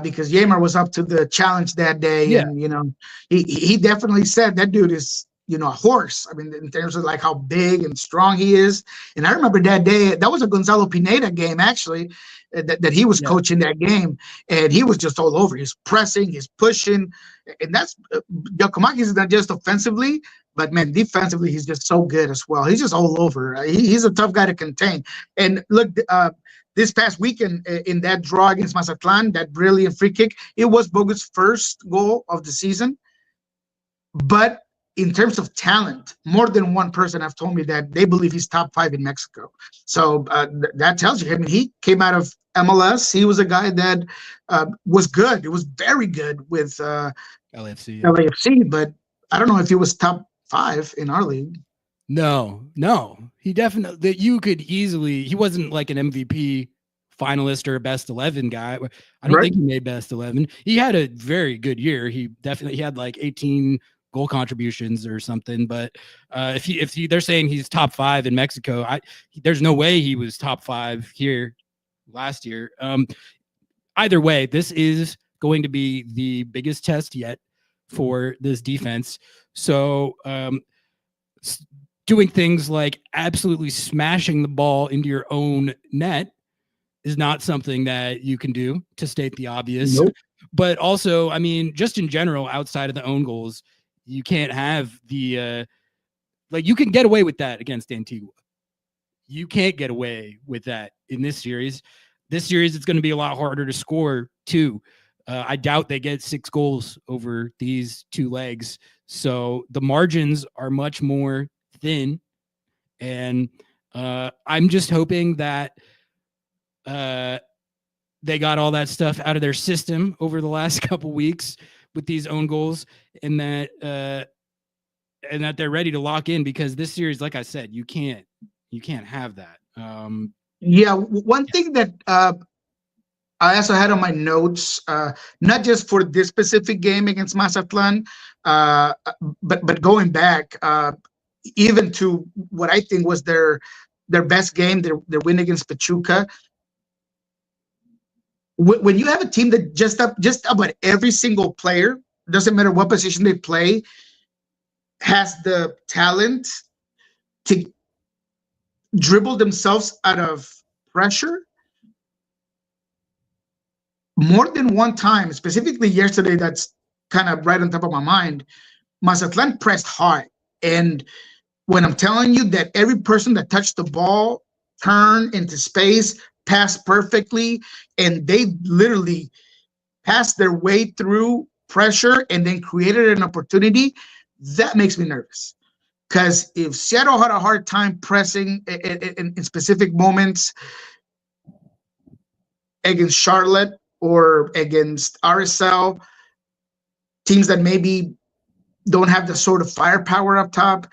because Yemer was up to the challenge that day. Yeah. And, he definitely said that dude is, a horse. I mean, in terms of like how big and strong he is. And I remember that day, that was a Gonzalo Pineda game, actually, that he was coaching that game. And he was just all over. He's pressing, he's pushing. And that's Giacomakis is not just offensively, but man, defensively, he's just so good as well. He's just all over. He's a tough guy to contain. And look, this past weekend in that draw against Mazatlan, that brilliant free kick, it was Bogus' first goal of the season. But in terms of talent, more than one person have told me that they believe he's top 5 in Mexico. So that tells you, I mean, he came out of MLS. He was a guy that was good. It was very good with LAFC, but I don't know if he was top 5 in our league. No, he definitely, he wasn't like an MVP finalist or a best 11 guy. I don't think he made best 11. He had a very good year. He had like 18 goal contributions or something, but if they're saying he's top 5 in Mexico, there's no way he was top 5 here last year. Either way, this is going to be the biggest test yet for this defense. So doing things like absolutely smashing the ball into your own net is not something that you can do, to state the obvious. Nope. But also, I mean, just in general, outside of the own goals, you can't have the you can get away with that against Antigua. You can't get away with that in this series. This series, it's going to be a lot harder to score too. I doubt they get 6 goals over these 2 legs. So the margins are much more thin. And I'm just hoping that they got all that stuff out of their system over the last couple weeks with these own goals, and that they're ready to lock in, because this series, like I said, you can't have that. One thing that I also had on my notes, not just for this specific game against Mazatlan, but going back, even to what I think was their best game, their win against Pachuca. When you have a team that just about every single player, doesn't matter what position they play, has the talent to dribble themselves out of pressure, more than one time, specifically yesterday, that's kind of right on top of my mind, Mazatlan pressed hard. And when I'm telling you that every person that touched the ball turned into space, passed perfectly, and they literally passed their way through pressure and then created an opportunity, that makes me nervous. Because if Seattle had a hard time pressing in specific moments against Charlotte or against RSL, teams that maybe don't have the sort of firepower up top,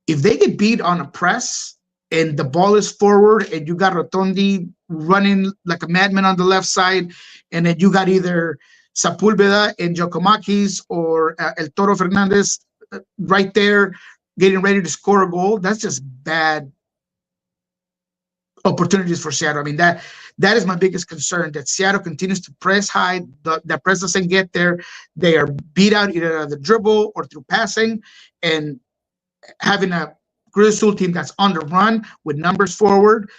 if they get beat on a press and the ball is forward and you got Rotondi running like a madman on the left side, and then you got either Sepulveda and Giacomakis or El Toro Fernandez right there getting ready to score a goal, that's just bad opportunities for Seattle. I mean, that is my biggest concern, that Seattle continues to press high, that press doesn't get there. They are beat out either on the dribble or through passing, and having a Cruz Azul team that's on the run with numbers forward,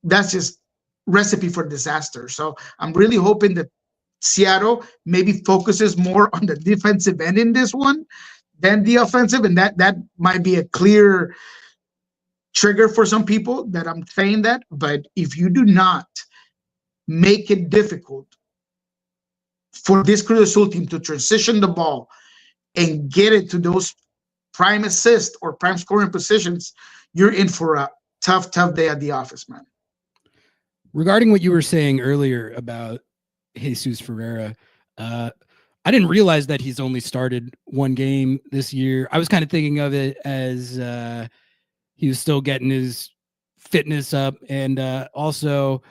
that's just recipe for disaster. So I'm really hoping that Seattle maybe focuses more on the defensive end in this one than the offensive, and that might be a clear trigger for some people that I'm saying that. But if you do not make it difficult for this Cruz Azul team to transition the ball and get it to those prime assist or prime scoring positions, you're in for a tough day at the office, man. Regarding what you were saying earlier about Jesus Ferreira, I didn't realize that he's only started one game this year. I was kind of thinking of it as he was still getting his fitness up. And also,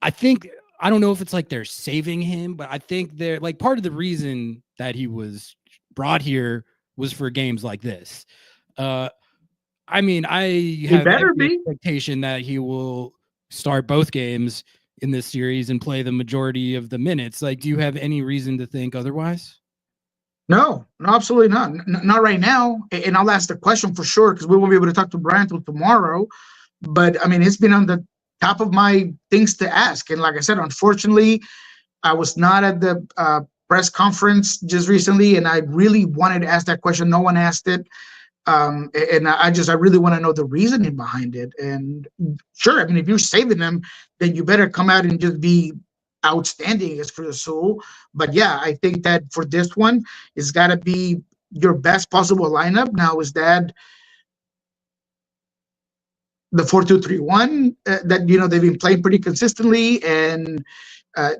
I don't know if it's like they're saving him, but I think they're like, part of the reason that he was brought here was for games like this. I mean, I have every expectation that he will start both games in this series and play the majority of the minutes. Like, do you have any reason to think otherwise? No, absolutely not. Not right now. And I'll ask the question for sure, because we won't be able to talk to Brian till tomorrow. But I mean, it's been on the top of my things to ask. And like I said, unfortunately, I was not at the press conference just recently, and I really wanted to ask that question. No one asked it. And I really want to know the reasoning behind it. And sure, I mean, if you're saving them, then you better come out and just be outstanding as Cruz Azul. But yeah, I think that for this one, it's got to be your best possible lineup. Now, is that the 4-2-3-1 that, you know, they've been playing pretty consistently? And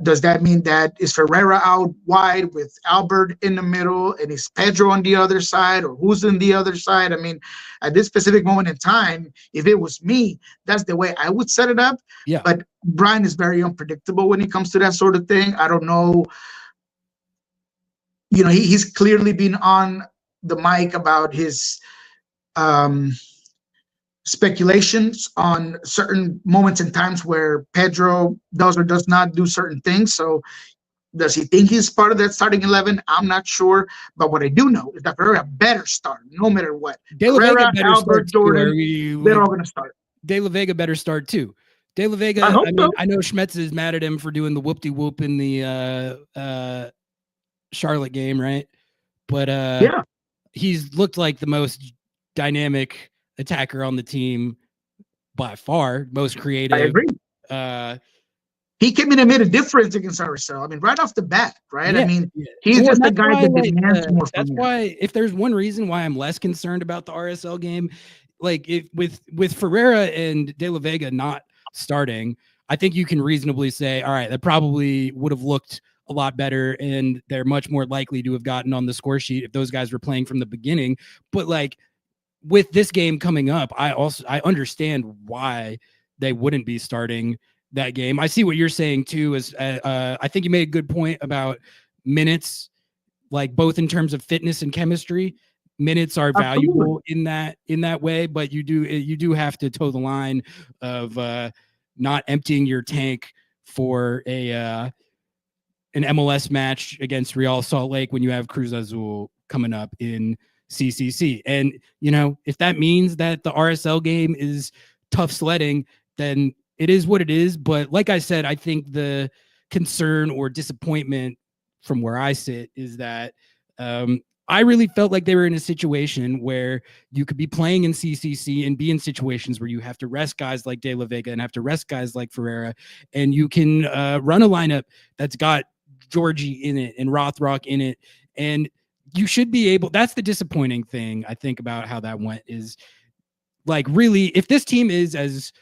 does that mean that is Ferreira out wide with Albert in the middle, and is Pedro on the other side, or who's on the other side? I mean, at this specific moment in time, if it was me, that's the way I would set it up. Yeah. But Brian is very unpredictable when it comes to that sort of thing. I don't know. You know, he's clearly been on the mic about his speculations on certain moments and times where Pedro does or does not do certain things. So does he think he's part of that starting 11? I'm not sure. But what I do know is that Ferreira better start no matter what. De La Vega better Albert, start Jordan, they're all going to start. De La Vega better start too. De La Vega, I know Schmetz is mad at him for doing the whoop-de-whoop in the Charlotte game, right? But yeah, he's looked like the most dynamic attacker on the team by far, most creative. I agree. He came in and made a difference against RSL. I mean, right off the bat, right? Yeah, I mean, he's just a guy that demands more from you. That's why, if there's one reason why I'm less concerned about the RSL game, like with Ferreira and De La Vega not starting, I think you can reasonably say, all right, that probably would have looked a lot better, and they're much more likely to have gotten on the score sheet if those guys were playing from the beginning. But like, with this game coming up, I understand why they wouldn't be starting that game. I see what you're saying too. Is I think you made a good point about minutes, like both in terms of fitness and chemistry. minutes are Absolutely. valuable in that way, but you do have to toe the line of not emptying your tank for an MLS match against Real Salt Lake when you have Cruz Azul coming up in CCC. And if that means that the RSL game is tough sledding, then it is what it is. But like I said, I think the concern or disappointment from where I sit is that I really felt like they were in a situation where you could be playing in CCC and be in situations where you have to rest guys like De La Vega and have to rest guys like Ferreira, and you can run a lineup that's got Georgie in it and Rothrock in it, and you should be able. That's the disappointing thing I think about how that went, is like, really, if this team is as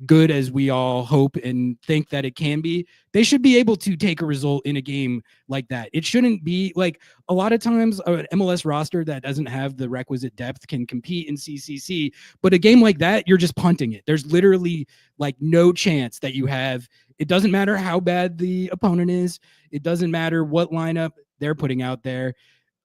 good as we all hope and think that it can be, they should be able to take a result in a game like that. It shouldn't be like, a lot of times an MLS roster that doesn't have the requisite depth can compete in CCC, but a game like that, you're just punting it. There's literally like no chance that you have. It doesn't matter how bad the opponent is. It doesn't matter what lineup they're putting out there.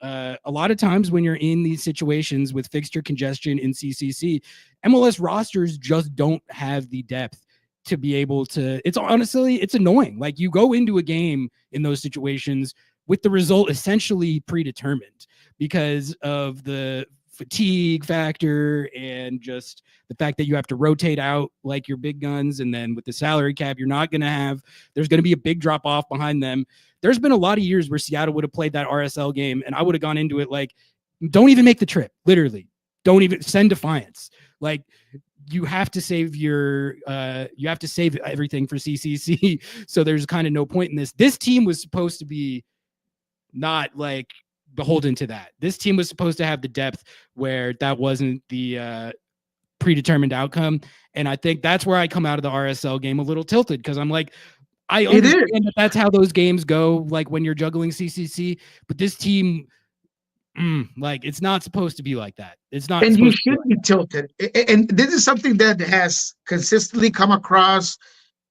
A lot of times when you're in these situations with fixture congestion in CCC, MLS rosters just don't have the depth to be able to. It's annoying. Like, you go into a game in those situations with the result essentially predetermined because of the fatigue factor and just the fact that you have to rotate out like your big guns. And then with the salary cap, there's going to be a big drop off behind them. There's been a lot of years where Seattle would have played that RSL game and I would have gone into it like, don't even make the trip. Literally, don't even send defiance. Like, you have to save everything for CCC. So there's kind of no point in this. This team was supposed to be not like beholden to that. This team was supposed to have the depth where that wasn't the predetermined outcome. And I think that's where I come out of the RSL game a little tilted, because I'm like, I understand that that's how those games go, like when you're juggling CCC, but this team, like, it's not supposed to be like that. It's not. And you should be tilted. And this is something that has consistently come across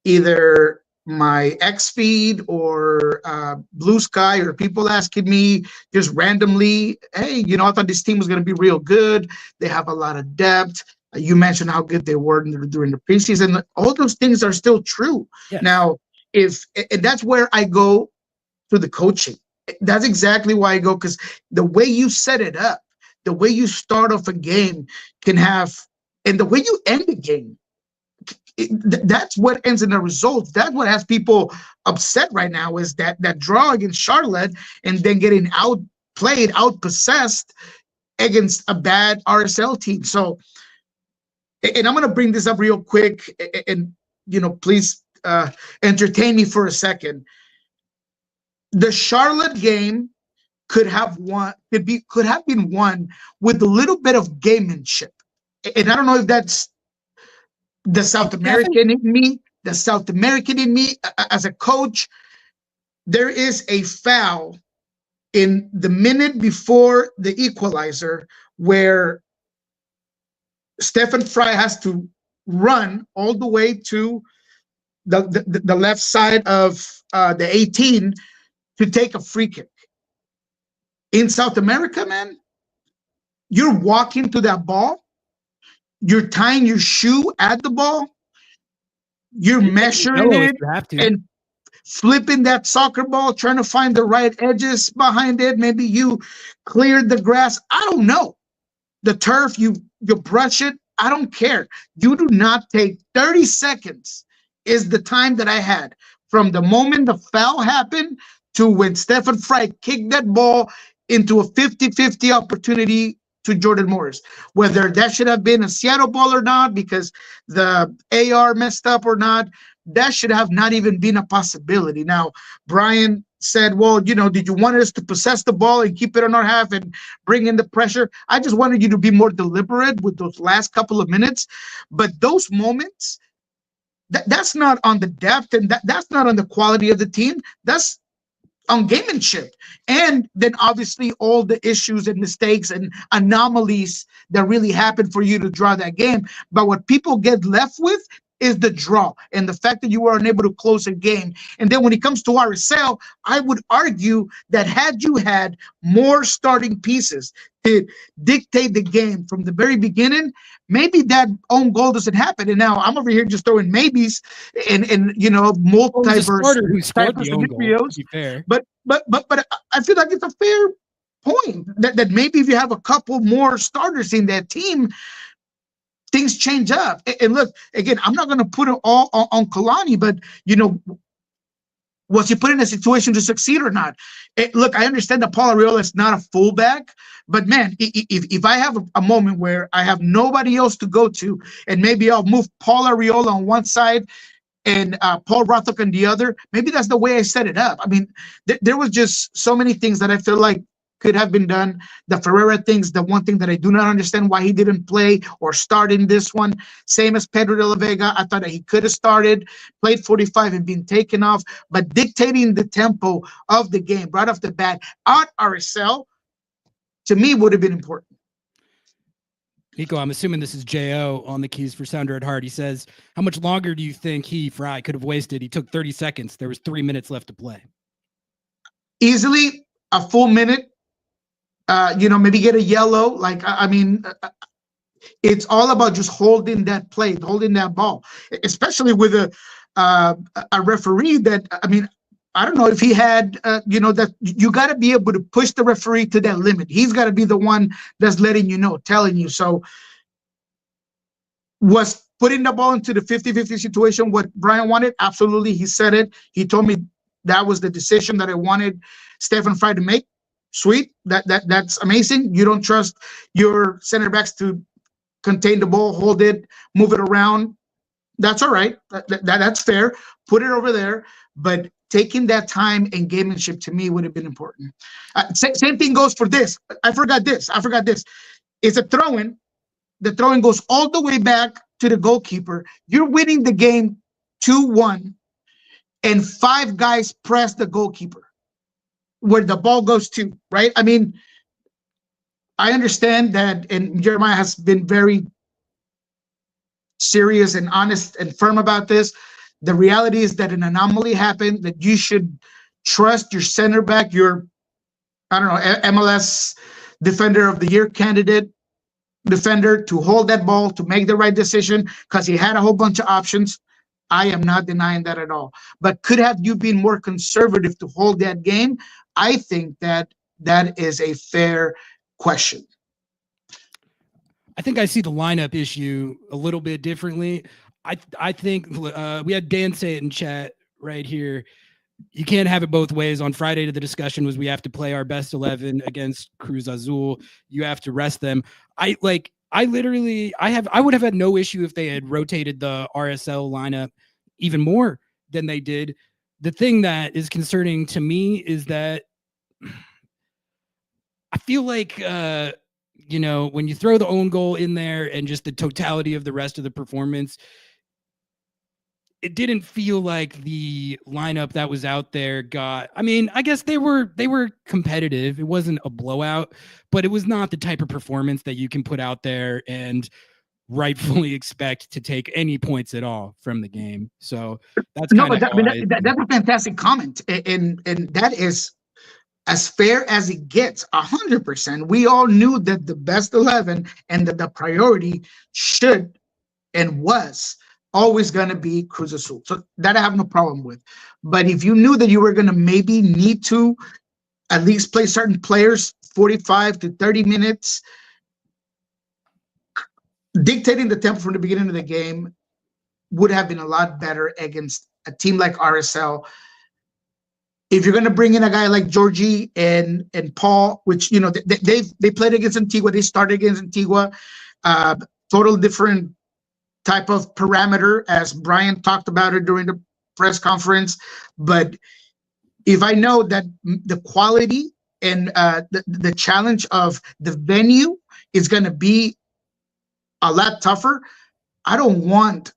either my X feed or Blue Sky, or people asking me just randomly, hey, I thought this team was going to be real good. They have a lot of depth. You mentioned how good they were during the preseason. All those things are still true. Yes. Now, and that's where I go to the coaching. That's exactly why I go, because the way you set it up, the way you start off a game can have, and the way you end the game, that's what ends in the results. That's what has people upset right now, is that draw against Charlotte and then getting outplayed, outpossessed against a bad RSL team. So, and I'm going to bring this up real quick, and please entertain me for a second. The Charlotte game could have been won with a little bit of gamemanship, and I don't know if that's the South American in me. The South American in me as a coach. There is a foul in the minute before the equalizer where Stefan Fry has to run all the way to the left side of the 18 to take a free kick. In South America, man, you're walking to that ball, you're tying your shoe at the ball, you're measuring it and flipping that soccer ball, trying to find the right edges behind it. Maybe you cleared the grass. I don't know. The turf, you brush it. I don't care. You do not take 30 seconds is the time that I had from the moment the foul happened to when Stefan Fry kicked that ball into a 50-50 opportunity to Jordan Morris. Whether that should have been a Seattle ball or not, because the AR messed up or not, that should have not even been a possibility. Now, Brian said, well, did you want us to possess the ball and keep it on our half and bring in the pressure? I just wanted you to be more deliberate with those last couple of minutes. But those moments, that's not on the depth, and that's not on the quality of the team. That's on gamemanship. And then obviously all the issues and mistakes and anomalies that really happened for you to draw that game. But what people get left with is the draw and the fact that you were unable to close a game. And then when it comes to RSL, I would argue that had you had more starting pieces to dictate the game from the very beginning, maybe that own goal doesn't happen. And now I'm over here just throwing maybes and multiverse who scored the own scenarios. goal, to be fair. But I feel like it's a fair point that maybe if you have a couple more starters in that team, things change up. And look, again, I'm not going to put it all on Kalani, but was he put in a situation to succeed or not? Look, I understand that Paul Arriola is not a fullback, but man, if I have a moment where I have nobody else to go to, and maybe I'll move Paul Arriola on one side and Paul Rothrock on the other, maybe that's the way I set it up. I mean, there was just so many things that I feel like could have been done. The Ferreira things, the one thing that I do not understand why he didn't play or start in this one. Same as Pedro de la Vega. I thought that he could have started, played 45 and been taken off, but dictating the tempo of the game right off the bat at RSL, to me, would have been important. Niko, I'm assuming this is J.O. on the keys for Sounder at Heart. He says, how much longer do you think Fry could have wasted? He took 30 seconds. There was 3 minutes left to play. Easily a full minute. Maybe get a yellow. Like, I mean, it's all about just holding that plate, holding that ball, especially with a referee that, I mean, I don't know if he had, that you got to be able to push the referee to that limit. He's got to be the one that's letting you know, telling you. So was putting the ball into the 50-50 situation what Brian wanted? Absolutely. He said it. He told me that was the decision that I wanted Stefan Fry to make. Sweet. That's amazing. You don't trust your center backs to contain the ball, hold it, move it around. That's all right. That's fair. Put it over there. But taking that time and gamemanship to me would have been important. Same thing goes for this. I forgot this. It's a throw-in. The throw-in goes all the way back to the goalkeeper. You're winning the game 2-1, and 5 guys press the goalkeeper where the ball goes to, right? I mean, I understand that, and Jeremiah has been very serious and honest and firm about this. The reality is that an anomaly happened, that you should trust your center back, your, MLS Defender of the Year candidate defender to hold that ball, to make the right decision, because he had a whole bunch of options. I am not denying that at all. But could have you been more conservative to hold that game? I think that is a fair question. I think I see the lineup issue a little bit differently. I think we had Dan say it in chat right here. You can't have it both ways. On Friday, the discussion was we have to play our best 11 against Cruz Azul. You have to rest them. I would have had no issue if they had rotated the RSL lineup even more than they did. The thing that is concerning to me is that I feel like, when you throw the own goal in there and just the totality of the rest of the performance, it didn't feel like the lineup that was out there I guess they were competitive. It wasn't a blowout, but it was not the type of performance that you can put out there and rightfully expect to take any points at all from the game. So that's that's a fantastic comment. And that is as fair as it gets, 100%. We all knew that the best 11 and that the priority should and was always going to be Cruz Azul. So that I have no problem with. But if you knew that you were going to maybe need to at least play certain players 45 to 30 minutes, dictating the tempo from the beginning of the game would have been a lot better against a team like RSL. If you're going to bring in a guy like Georgie and Paul, which, they played against Antigua, they started against Antigua, total different type of parameter, as Brian talked about it during the press conference. But if I know that the quality and the challenge of the venue is going to be a lot tougher, I don't want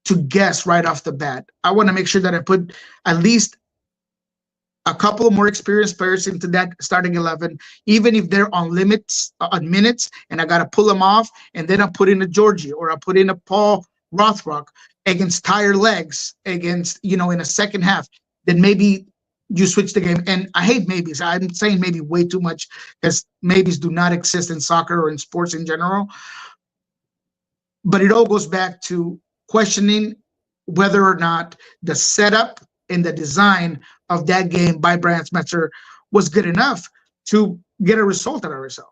to guess right off the bat. I want to make sure that I put at least a couple of more experienced players into that starting 11, even if they're on minutes, and I got to pull them off, and then I put in a Georgie or I put in a Paul Rothrock, against tired legs, against, in a second half, then maybe you switch the game. And I hate maybes. I'm saying maybe way too much, because maybes do not exist in soccer or in sports in general. But it all goes back to questioning whether or not the setup and the design of that game by Brian Smetzer was good enough to get a result out of ourselves.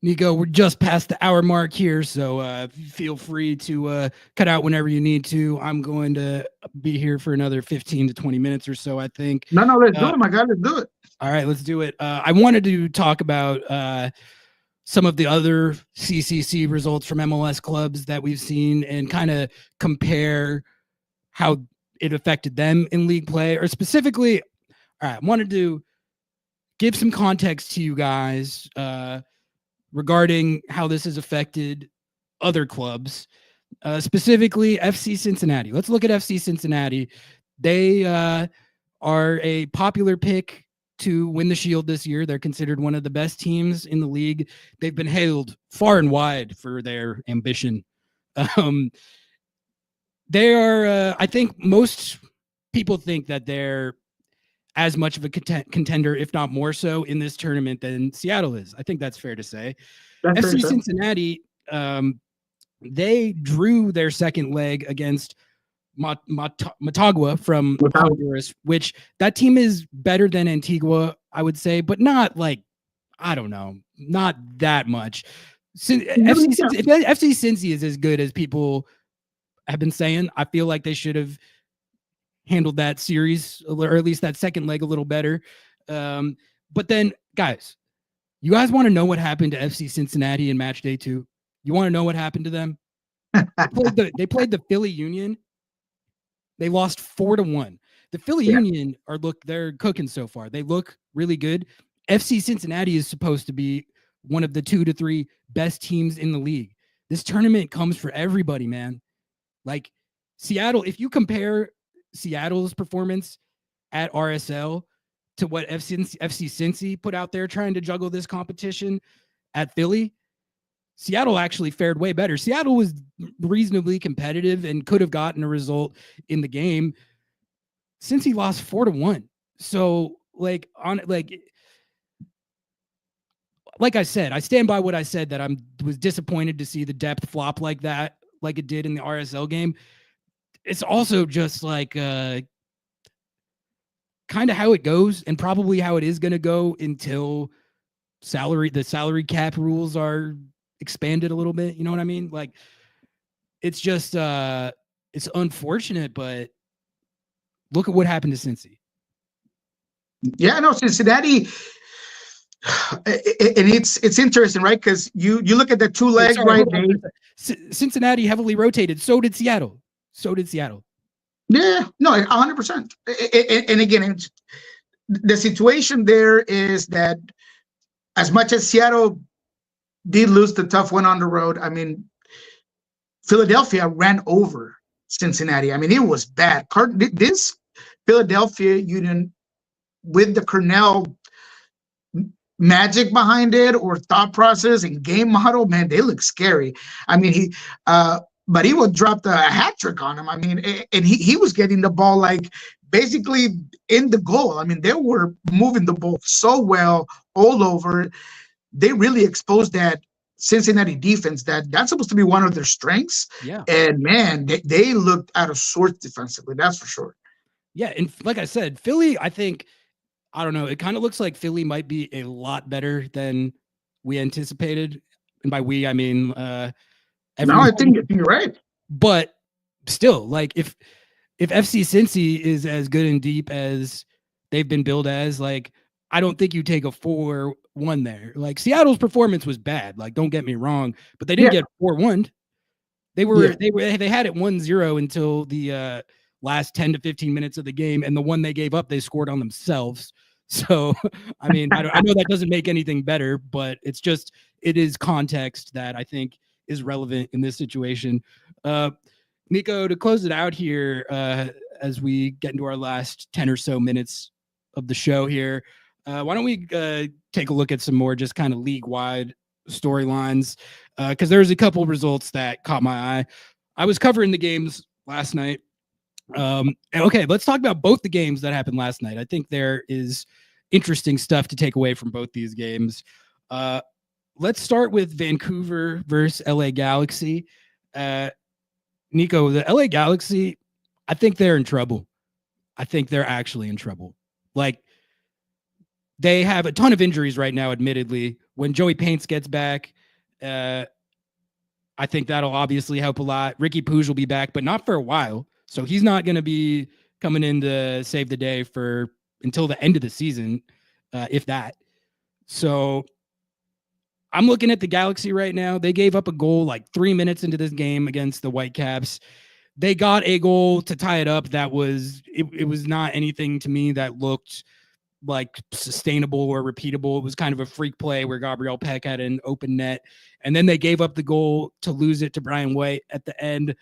Niko, we're just past the hour mark here, so feel free to cut out whenever you need to. I'm going to be here for another 15 to 20 minutes or so, I think. No, let's do it, my God. Let's do it. All right, let's do it. I wanted to talk about some of the other CCC results from MLS clubs that we've seen and kind of compare how it affected them in league play, or specifically, all right, I wanted to give some context to you guys regarding how this has affected other clubs, specifically FC Cincinnati. Let's look at FC Cincinnati. They are a popular pick to win the Shield this year. They're considered one of the best teams in the league. They've been hailed far and wide for their ambition. They are, I think most people think that they're as much of a contender, if not more so, in this tournament than Seattle is. I think that's fair to say. FC Cincinnati, they drew their second leg against Motagua from Honduras, which that team is better than Antigua, I would say, but not like, I don't know, not that much. FC Cincy is as good as people have been saying. I feel like they should have handled that series, or at least that second leg, a little better. But then, guys, you guys want to know what happened to FC Cincinnati in match day 2? You want to know what happened to them? They played the Philly Union. They lost 4-1. The Philly Union they're cooking so far. They look really good. FC Cincinnati is supposed to be one of the 2 to 3 best teams in the league. This tournament comes for everybody, man. Like Seattle, if you compare Seattle's performance at RSL to what FC Cincy put out there trying to juggle this competition at Philly, Seattle actually fared way better. Seattle was reasonably competitive and could have gotten a result in the game. Cincy lost 4-1. So like I said, I stand by what I said, that was disappointed to see the depth flop like that, like it did in the RSL game. It's also just like kind of how it goes, and probably how it is going to go until the salary cap rules are expanded a little bit. You know what I mean? Like, it's just it's unfortunate, but look at what happened to Cincy. Yeah, no, Cincinnati. And it's interesting, right? Because you look at the 2 legs, right? Cincinnati heavily rotated. So did Seattle. Yeah, no, 100%. And again, the situation there is that as much as Seattle did lose the tough one on the road, I mean, Philadelphia ran over Cincinnati. I mean, it was bad. This Philadelphia Union, with the Cornell magic behind it, or thought process and game model, man, they look scary. I mean, but he would drop a hat trick on him. I mean, and he was getting the ball like basically in the goal. I mean, they were moving the ball so well all over. They really exposed that Cincinnati defense that's supposed to be one of their strengths. Yeah. And man, they looked out of sorts defensively. That's for sure. Yeah. And like I said, Philly, I think, I don't know, it kind of looks like Philly might be a lot better than we anticipated. And by we, I mean, I think you're right. But still, like, if FC Cincy is as good and deep as they've been billed as, like, I don't think you take a 4-1 there. Like, Seattle's performance was bad. Like, don't get me wrong, but they didn't get 4-1. They had it 1-0 until the last 10 to 15 minutes of the game, and the one they gave up, they scored on themselves. So, I mean, I know that doesn't make anything better, but it is context that I think is relevant in this situation. Niko, to close it out here, as we get into our last 10 or so minutes of the show here, why don't we take a look at some more just kind of league-wide storylines, because there's a couple results that caught my eye. I was covering the games last night. Okay, let's talk about both the games that happened last night. I think there is interesting stuff to take away from both these games. Let's start with Vancouver versus LA Galaxy. Niko, the LA Galaxy, I think they're in trouble. I think they're actually in trouble. Like, they have a ton of injuries right now, admittedly. When Joey Paints gets back, I think that'll obviously help a lot. Ricky Puig will be back, but not for a while. So he's not going to be coming in to save the day until the end of the season, if that. So I'm looking at the Galaxy right now. They gave up a goal like 3 minutes into this game against the Whitecaps. They got a goal to tie it up. It was not anything to me that looked like sustainable or repeatable. It was kind of a freak play where Gabriel Peck had an open net, and then they gave up the goal to lose it to Brian White at the end.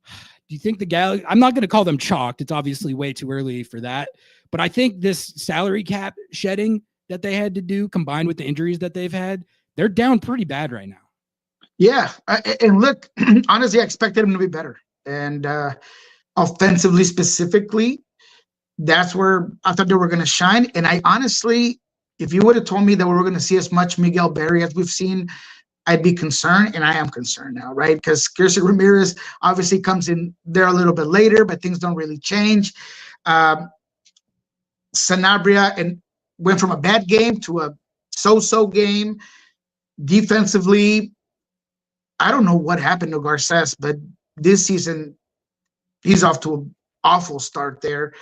Do you think the Galaxy, I'm not going to call them chalked. It's obviously way too early for that, but I think this salary cap shedding that they had to do combined with the injuries that they've had, they're down pretty bad right now. Yeah. And look, honestly, I expected them to be better. And offensively, specifically, that's where I thought they were going to shine. And I honestly, if you would have told me that we were going to see as much Miguel Berry as we've seen, I'd be concerned, and I am concerned now, right? Because Kirsi Ramirez obviously comes in there a little bit later, but things don't really change. Sanabria and went from a bad game to a so-so game. Defensively, I don't know what happened to Garces, but this season he's off to an awful start there.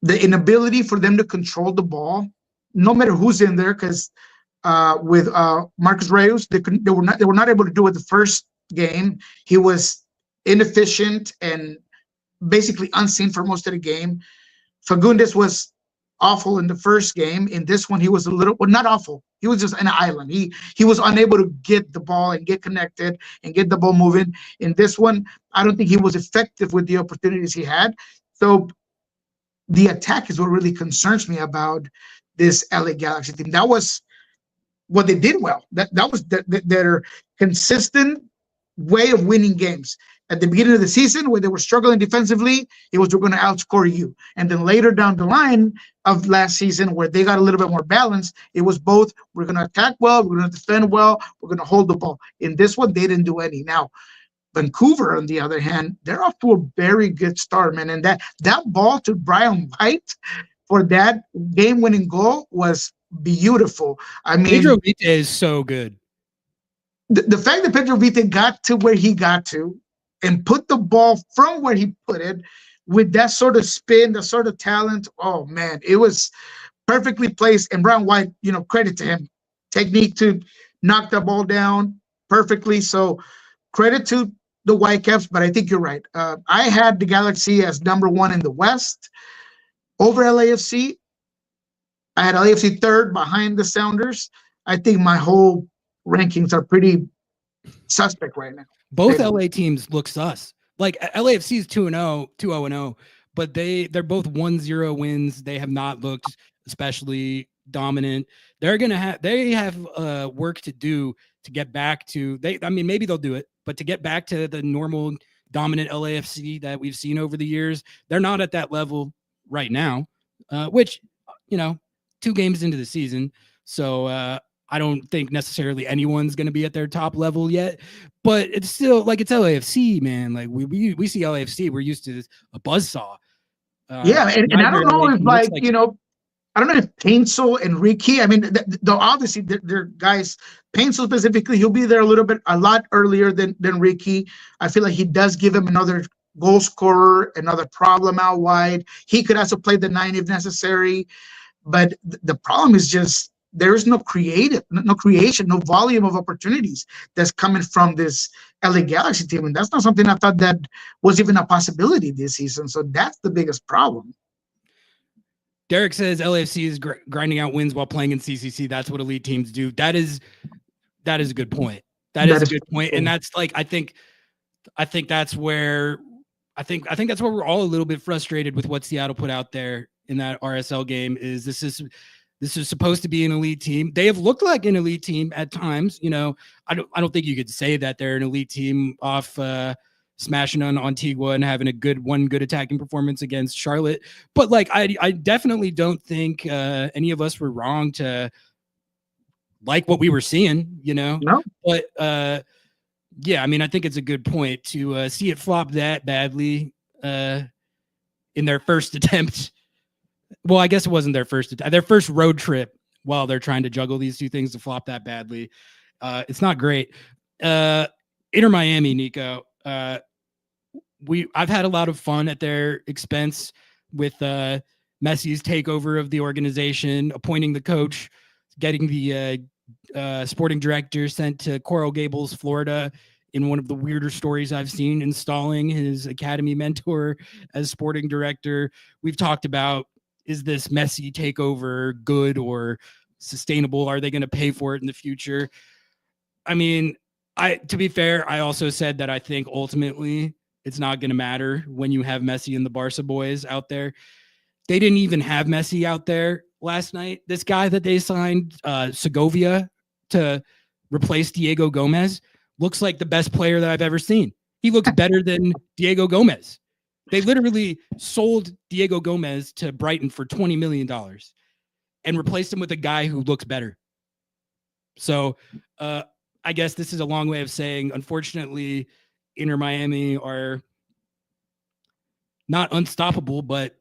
The inability for them to control the ball, no matter who's in there, because with Marcus Reyes, they were not able to do it the first game. He was inefficient and basically unseen for most of the game. Fagundes was awful in the first game. In this one, he was not awful. He was just an island. He was unable to get the ball and get connected and get the ball moving. In this one, I don't think he was effective with the opportunities he had. So the attack is what really concerns me about this LA Galaxy team. That was what they did well. That was their consistent way of winning games. At the beginning of the season, where they were struggling defensively, it was, we're going to outscore you. And then later down the line of last season, where they got a little bit more balanced, it was both, we're going to attack well, we're going to defend well, we're going to hold the ball. In this one, they didn't do any. Now, Vancouver, on the other hand, they're off to a very good start, man. And that ball to Brian White for that game-winning goal was beautiful. I mean, Pedro Vite is so good. The fact that Pedro Vite got to where he got to and put the ball from where he put it with that sort of spin, that sort of talent, oh, man, it was perfectly placed. And Brian White, credit to him. Technique to knock the ball down perfectly. So credit to the Whitecaps, but I think you're right. I had the Galaxy as number one in the West over LAFC. I had LAFC third behind the Sounders. I think my whole rankings are pretty suspect right now. Both LA teams look sus. Like LAFC is 2-0, 2-0-0, but they're both 1-0 wins. They have not looked especially dominant. They have work to do to get back to maybe they'll do it, but to get back to the normal dominant LAFC that we've seen over the years, they're not at that level right now, which, 2 games into the season. So I don't think necessarily anyone's going to be at their top level yet, but it's still like, it's LAFC, man. Like we see LAFC, we're used to a buzzsaw. Yeah. And I don't know if I don't know if Paintsel and Ricky, I mean, obviously they're guys, Paintsel specifically, he'll be there a lot earlier than Ricky. I feel like he does give him another goal scorer, another problem out wide. He could also play the 9 if necessary. But the problem is just there is no creation, no volume of opportunities that's coming from this LA Galaxy team. And that's not something I thought that was even a possibility this season. So that's the biggest problem. Derek says LAFC is grinding out wins while playing in CCC. That's what elite teams do. That is a good point. That is a good point. And that's like, I think that's where we're all a little bit frustrated with what Seattle put out there in that RSL game. Is this is supposed to be an elite team. They have looked like an elite team at times. I don't think you could say that they're an elite team off smashing on Antigua and having one good attacking performance against Charlotte. But like, I definitely don't think any of us were wrong to like what we were seeing, No. But yeah, I mean, I think it's a good point to see it flop that badly in their first attempt. Well, I guess it wasn't their first road trip while they're trying to juggle these two things to flop that badly. It's not great. Inter Miami, Niko. I've had a lot of fun at their expense with Messi's takeover of the organization, appointing the coach, getting the sporting director sent to Coral Gables, Florida, in one of the weirder stories I've seen, installing his academy mentor as sporting director. We've talked about, is this Messi takeover good or sustainable? Are they going to pay for it in the future? I mean, to be fair, I also said that I think ultimately it's not going to matter when you have Messi and the Barca boys out there. They didn't even have Messi out there last night. This guy that they signed, Segovia, to replace Diego Gomez, looks like the best player that I've ever seen. He looks better than Diego Gomez. They literally sold Diego Gomez to Brighton for $20 million and replaced him with a guy who looks better. So I guess this is a long way of saying, unfortunately, Inter Miami are not unstoppable, but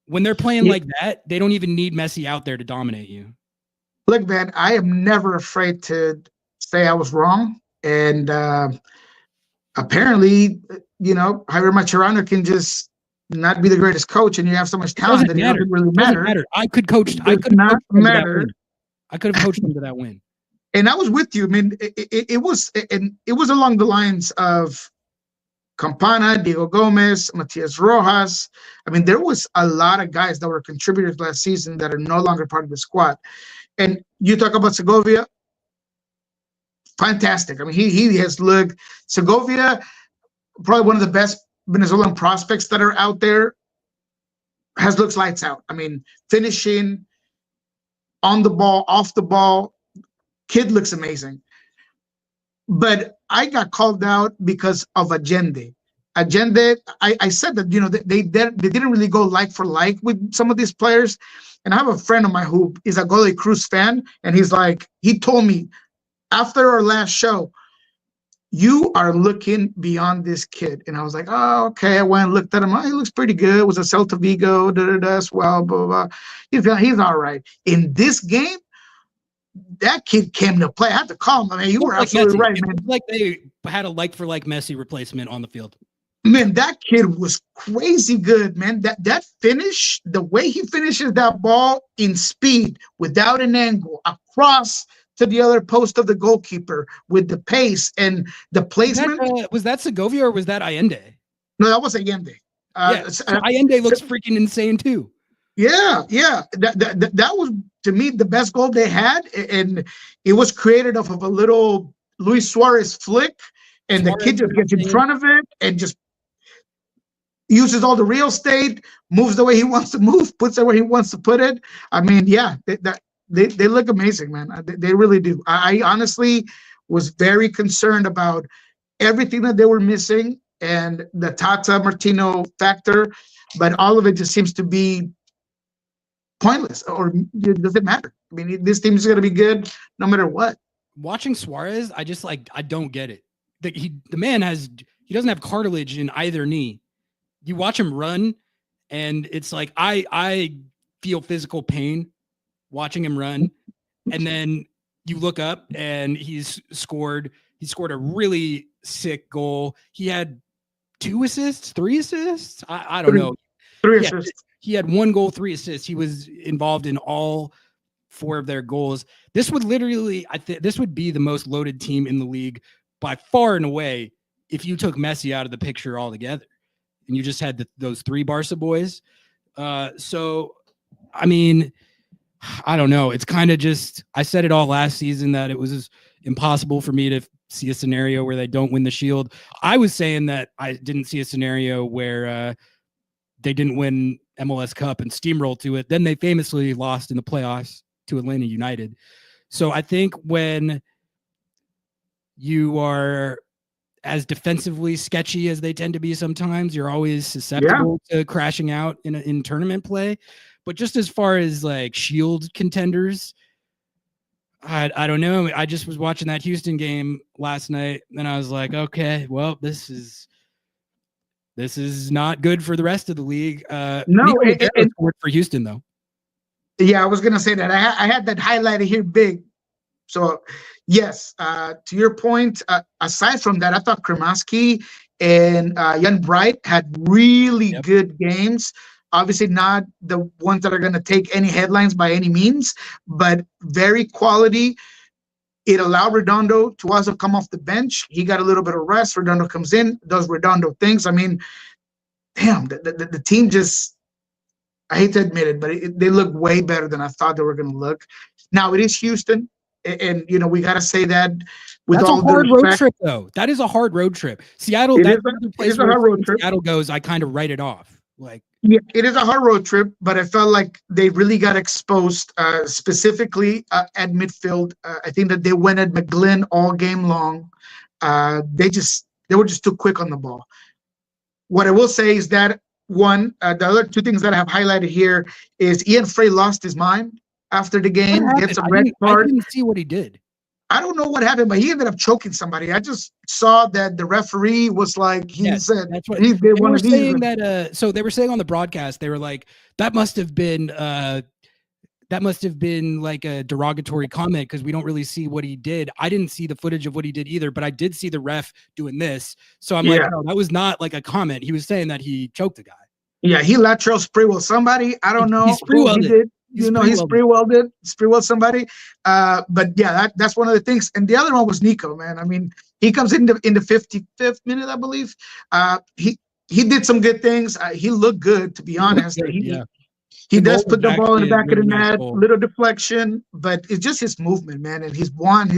when they're playing like that, they don't even need Messi out there to dominate you. Look, man, I am never afraid to say I was wrong. And apparently, Javier Mascherano can just not be the greatest coach, and you have so much talent that it doesn't really matter. I could coach. I could not matter. I could have coached them to that win. And I was with you. I mean, it was along the lines of Campana, Diego Gomez, Matias Rojas. I mean, there was a lot of guys that were contributors last season that are no longer part of the squad. And you talk about Segovia, fantastic. I mean, he has looked, Segovia, probably one of the best Venezuelan prospects that are out there, has looked lights out. I mean, finishing, on the ball, off the ball, kid looks amazing. But I got called out because of Allende. Allende, I said that, they didn't really go like for like with some of these players. And I have a friend of mine who is a Godoy Cruz fan, and he told me after our last show, you are looking beyond this kid. And I was like, oh, okay. I went and looked at him. Oh, he looks pretty good. It was a Celta Vigo, as well, blah, blah, blah. He's all right. In this game, that kid came to play. I had to call him. I mean, you were absolutely right, man. It like they had a like-for-like Messi replacement on the field. Man, that kid was crazy good, man. That finish, the way he finishes that ball in speed, without an angle, across to the other post of the goalkeeper with the pace and the placement. Was that Segovia or was that Allende? No, that was Allende. Allende looks freaking insane too. Yeah. That was, to me, the best goal they had, and it was created off of a little Luis Suarez flick, and the kid just gets in front of it and just uses all the real estate, moves the way he wants to move, puts it where he wants to put it. I mean, yeah, they look amazing, man. They really do. I honestly was very concerned about everything that they were missing and the Tata Martino factor, but all of it just seems to be pointless, or does it matter? I mean, this team is going to be good no matter what. Watching Suarez, I don't get it. The man he doesn't have cartilage in either knee. You watch him run, and it's like I feel physical pain watching him run, and then you look up and he scored a really sick goal. He had 3 assists. I don't know. 3 assists. He had 1 goal, 3 assists. He was involved in all 4 of their goals. This would literally, this would be the most loaded team in the league by far and away if you took Messi out of the picture altogether and you just had those 3 Barca boys. So, I mean, I don't know. It's kind of just, I said it all last season that it was impossible for me to see a scenario where they don't win the Shield. I was saying that I didn't see a scenario where they didn't win MLS Cup and steamroll to it. Then they famously lost in the playoffs to Atlanta United. So I think when you are as defensively sketchy as they tend to be sometimes. You're always susceptible to crashing out in tournament play. But just as far as like shield contenders, I don't know. I just was watching that Houston game last night, and I was like, okay, well, this is not good for the rest of the league. No, Niko scored for Houston though. Yeah, I was gonna say that. I had that highlighted here big. So yes, to your point, aside from that, I thought Kremaski and Jan Bright had really good games. Obviously not the ones that are going to take any headlines by any means, but very quality. It allowed Redondo to also come off the bench. He got a little bit of rest. Redondo comes in, does Redondo things. I mean, damn, the team just, I hate to admit it, but they look way better than I thought they were going to look. Now, it is Houston, and you know, we got to say that with that's all a hard due respect. Road trip, though. That is a hard road trip. Seattle, It that's is the it place is a where hard road trip. Seattle goes, I kind of write it off. Like, yeah, it is a hard road trip, but I felt like they really got exposed, specifically at midfield. I think that they went at McGlynn all game long. They were just too quick on the ball. What I will say is that the other two things that I have highlighted here is Ian Frey lost his mind after the game, gets a red card. I didn't see what he did. I don't know what happened, but he ended up choking somebody. I just saw that the referee was like, said that's what he did one of these. Saying that, so they were saying on the broadcast, they were like, that must have been like a derogatory comment because we don't really see what he did. I didn't see the footage of what he did either, but I did see the ref doing this. So I'm like, no, that was not like a comment. He was saying that he choked a guy. Yeah, he lateral spree-welled somebody. I don't know who he did. He spree-welled somebody. But yeah, that's one of the things. And the other one was Niko, man. I mean, he comes in the 55th minute, I believe. He did some good things. He looked good, to be honest. He does put the ball in the back of the net, little deflection, but it's just his movement, man, and his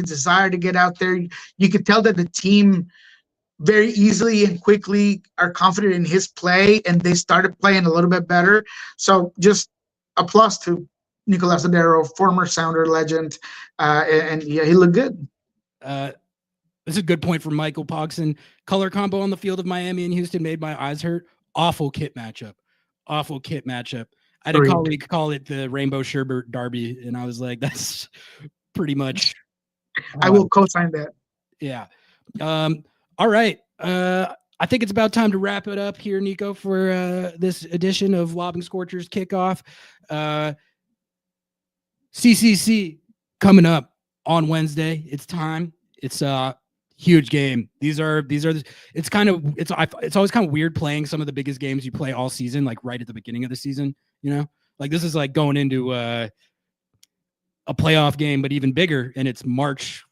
desire to get out there. You could tell that the team very easily and quickly are confident in his play, and they started playing a little bit better. So just applause to Nicolas Adero, former Sounder legend, and yeah, he looked good. This is a good point from Michael Pogson. Color combo on the field of Miami and Houston made my eyes hurt. Awful kit matchup. I had a colleague call it the Rainbow Sherbet Derby, and I was like, that's pretty much. I will co-sign that. Yeah. All right. I think it's about time to wrap it up here, Niko, for this edition of Lobbing Scorchers Kickoff. CCC coming up on Wednesday. It's time. It's a huge game. It's always kind of weird playing some of the biggest games you play all season, like right at the beginning of the season, you know, like this is like going into a playoff game, but even bigger. And it's March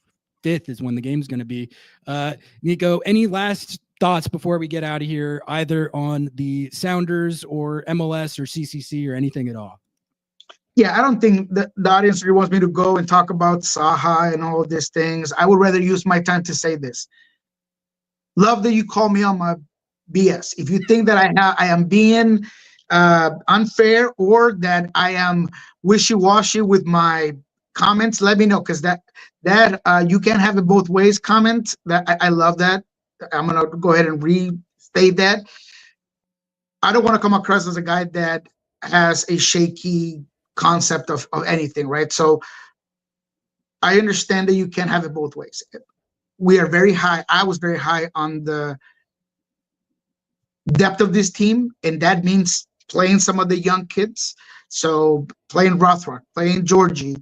5th is when the game's going to be. Niko, any last thoughts before we get out of here, either on the Sounders or MLS or CCC or anything at all? Yeah, I don't think the audience really wants me to go and talk about Saha and all of these things. I would rather use my time to say this. Love that you call me on my BS. If you think that I am being unfair or that I am wishy-washy with my comments, let me know, because that you can have it both ways comment. That I love that. I'm gonna go ahead and restate that. I don't want to come across as a guy that has a shaky concept of anything, right? So I understand that you can have it both ways. We are very high. I was very high on the depth of this team, and that means playing some of the young kids. So playing Rothrock, playing Georgie,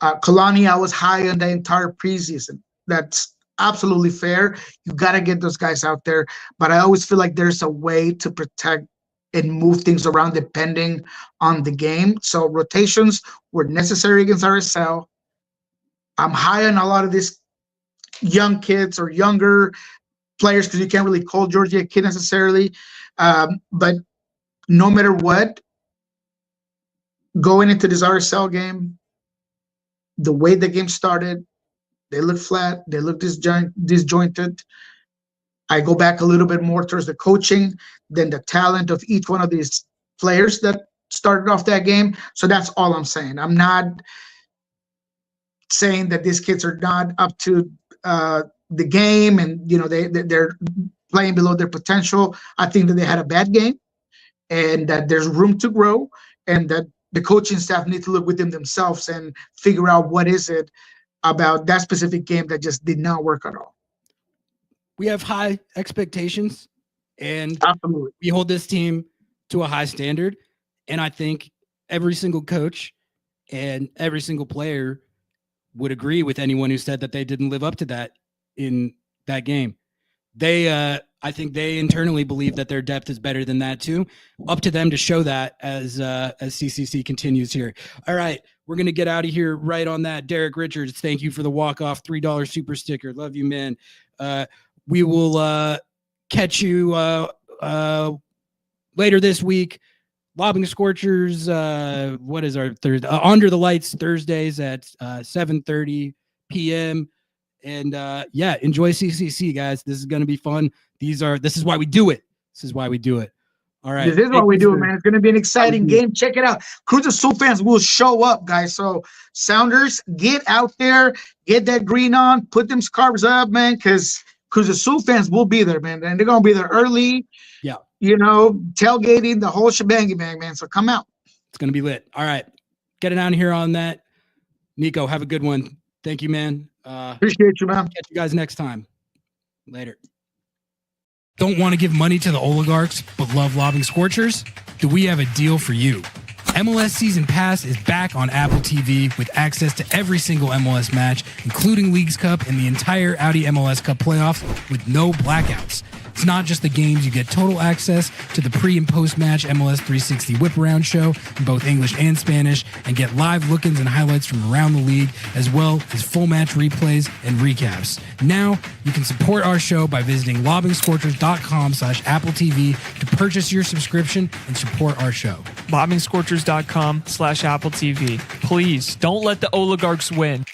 Kalani, I was high on the entire preseason. That's absolutely fair. You got to get those guys out there. But I always feel like there's a way to protect and move things around depending on the game. So rotations were necessary against RSL. I'm high on a lot of these young kids or younger players because you can't really call Georgie a kid necessarily. But no matter what, going into this RSL game, the way the game started, they look flat, they look disjointed. I go back a little bit more towards the coaching than the talent of each one of these players that started off that game. So that's all I'm saying. I'm not saying that these kids are not up to the game, and they're playing below their potential. I think that they had a bad game, and that there's room to grow, and that the coaching staff need to look within themselves and figure out what is it about that specific game that just did not work at all. We have high expectations, and Absolutely, we hold this team to a high standard. And I think every single coach and every single player would agree with anyone who said that they didn't live up to that in that game. I think they internally believe that their depth is better than that too. Up to them to show that as CCC continues here. All right, we're going to get out of here right on that. Derek Richards, thank you for the walk-off $3 super sticker. Love you, man. We will catch you later this week. Lobbing Scorchers, what is our Thursday? Under the Lights Thursdays at 7:30 p.m. And enjoy CCC, guys. This is going to be fun. This is why we do it. This is why we do it. All right. This is why we do it, man. It's going to be an exciting game. Check it out. Cruz Azul fans will show up, guys. So, Sounders, get out there, get that green on, put them scarves up, man, because Cruz Azul fans will be there, man. And they're going to be there early. Yeah. Tailgating, the whole shebang, man. So, come out. It's going to be lit. All right. Getting out of here on that. Niko, have a good one. Thank you, man. Appreciate you, man. Catch you guys next time. Later. Don't want to give money to the oligarchs, but love Lobbing Scorchers? Do we have a deal for you? MLS Season Pass is back on Apple TV with access to every single MLS match, including Leagues Cup and the entire Audi MLS Cup playoffs with no blackouts. It's not just the games, you get total access to the pre- and post-match MLS 360 whip-around show in both English and Spanish, and get live look-ins and highlights from around the league, as well as full match replays and recaps. Now, you can support our show by visiting lobbingscorchers.com/Apple TV to purchase your subscription and support our show. Lobbingscorchers.com/Apple TV. Please, don't let the oligarchs win.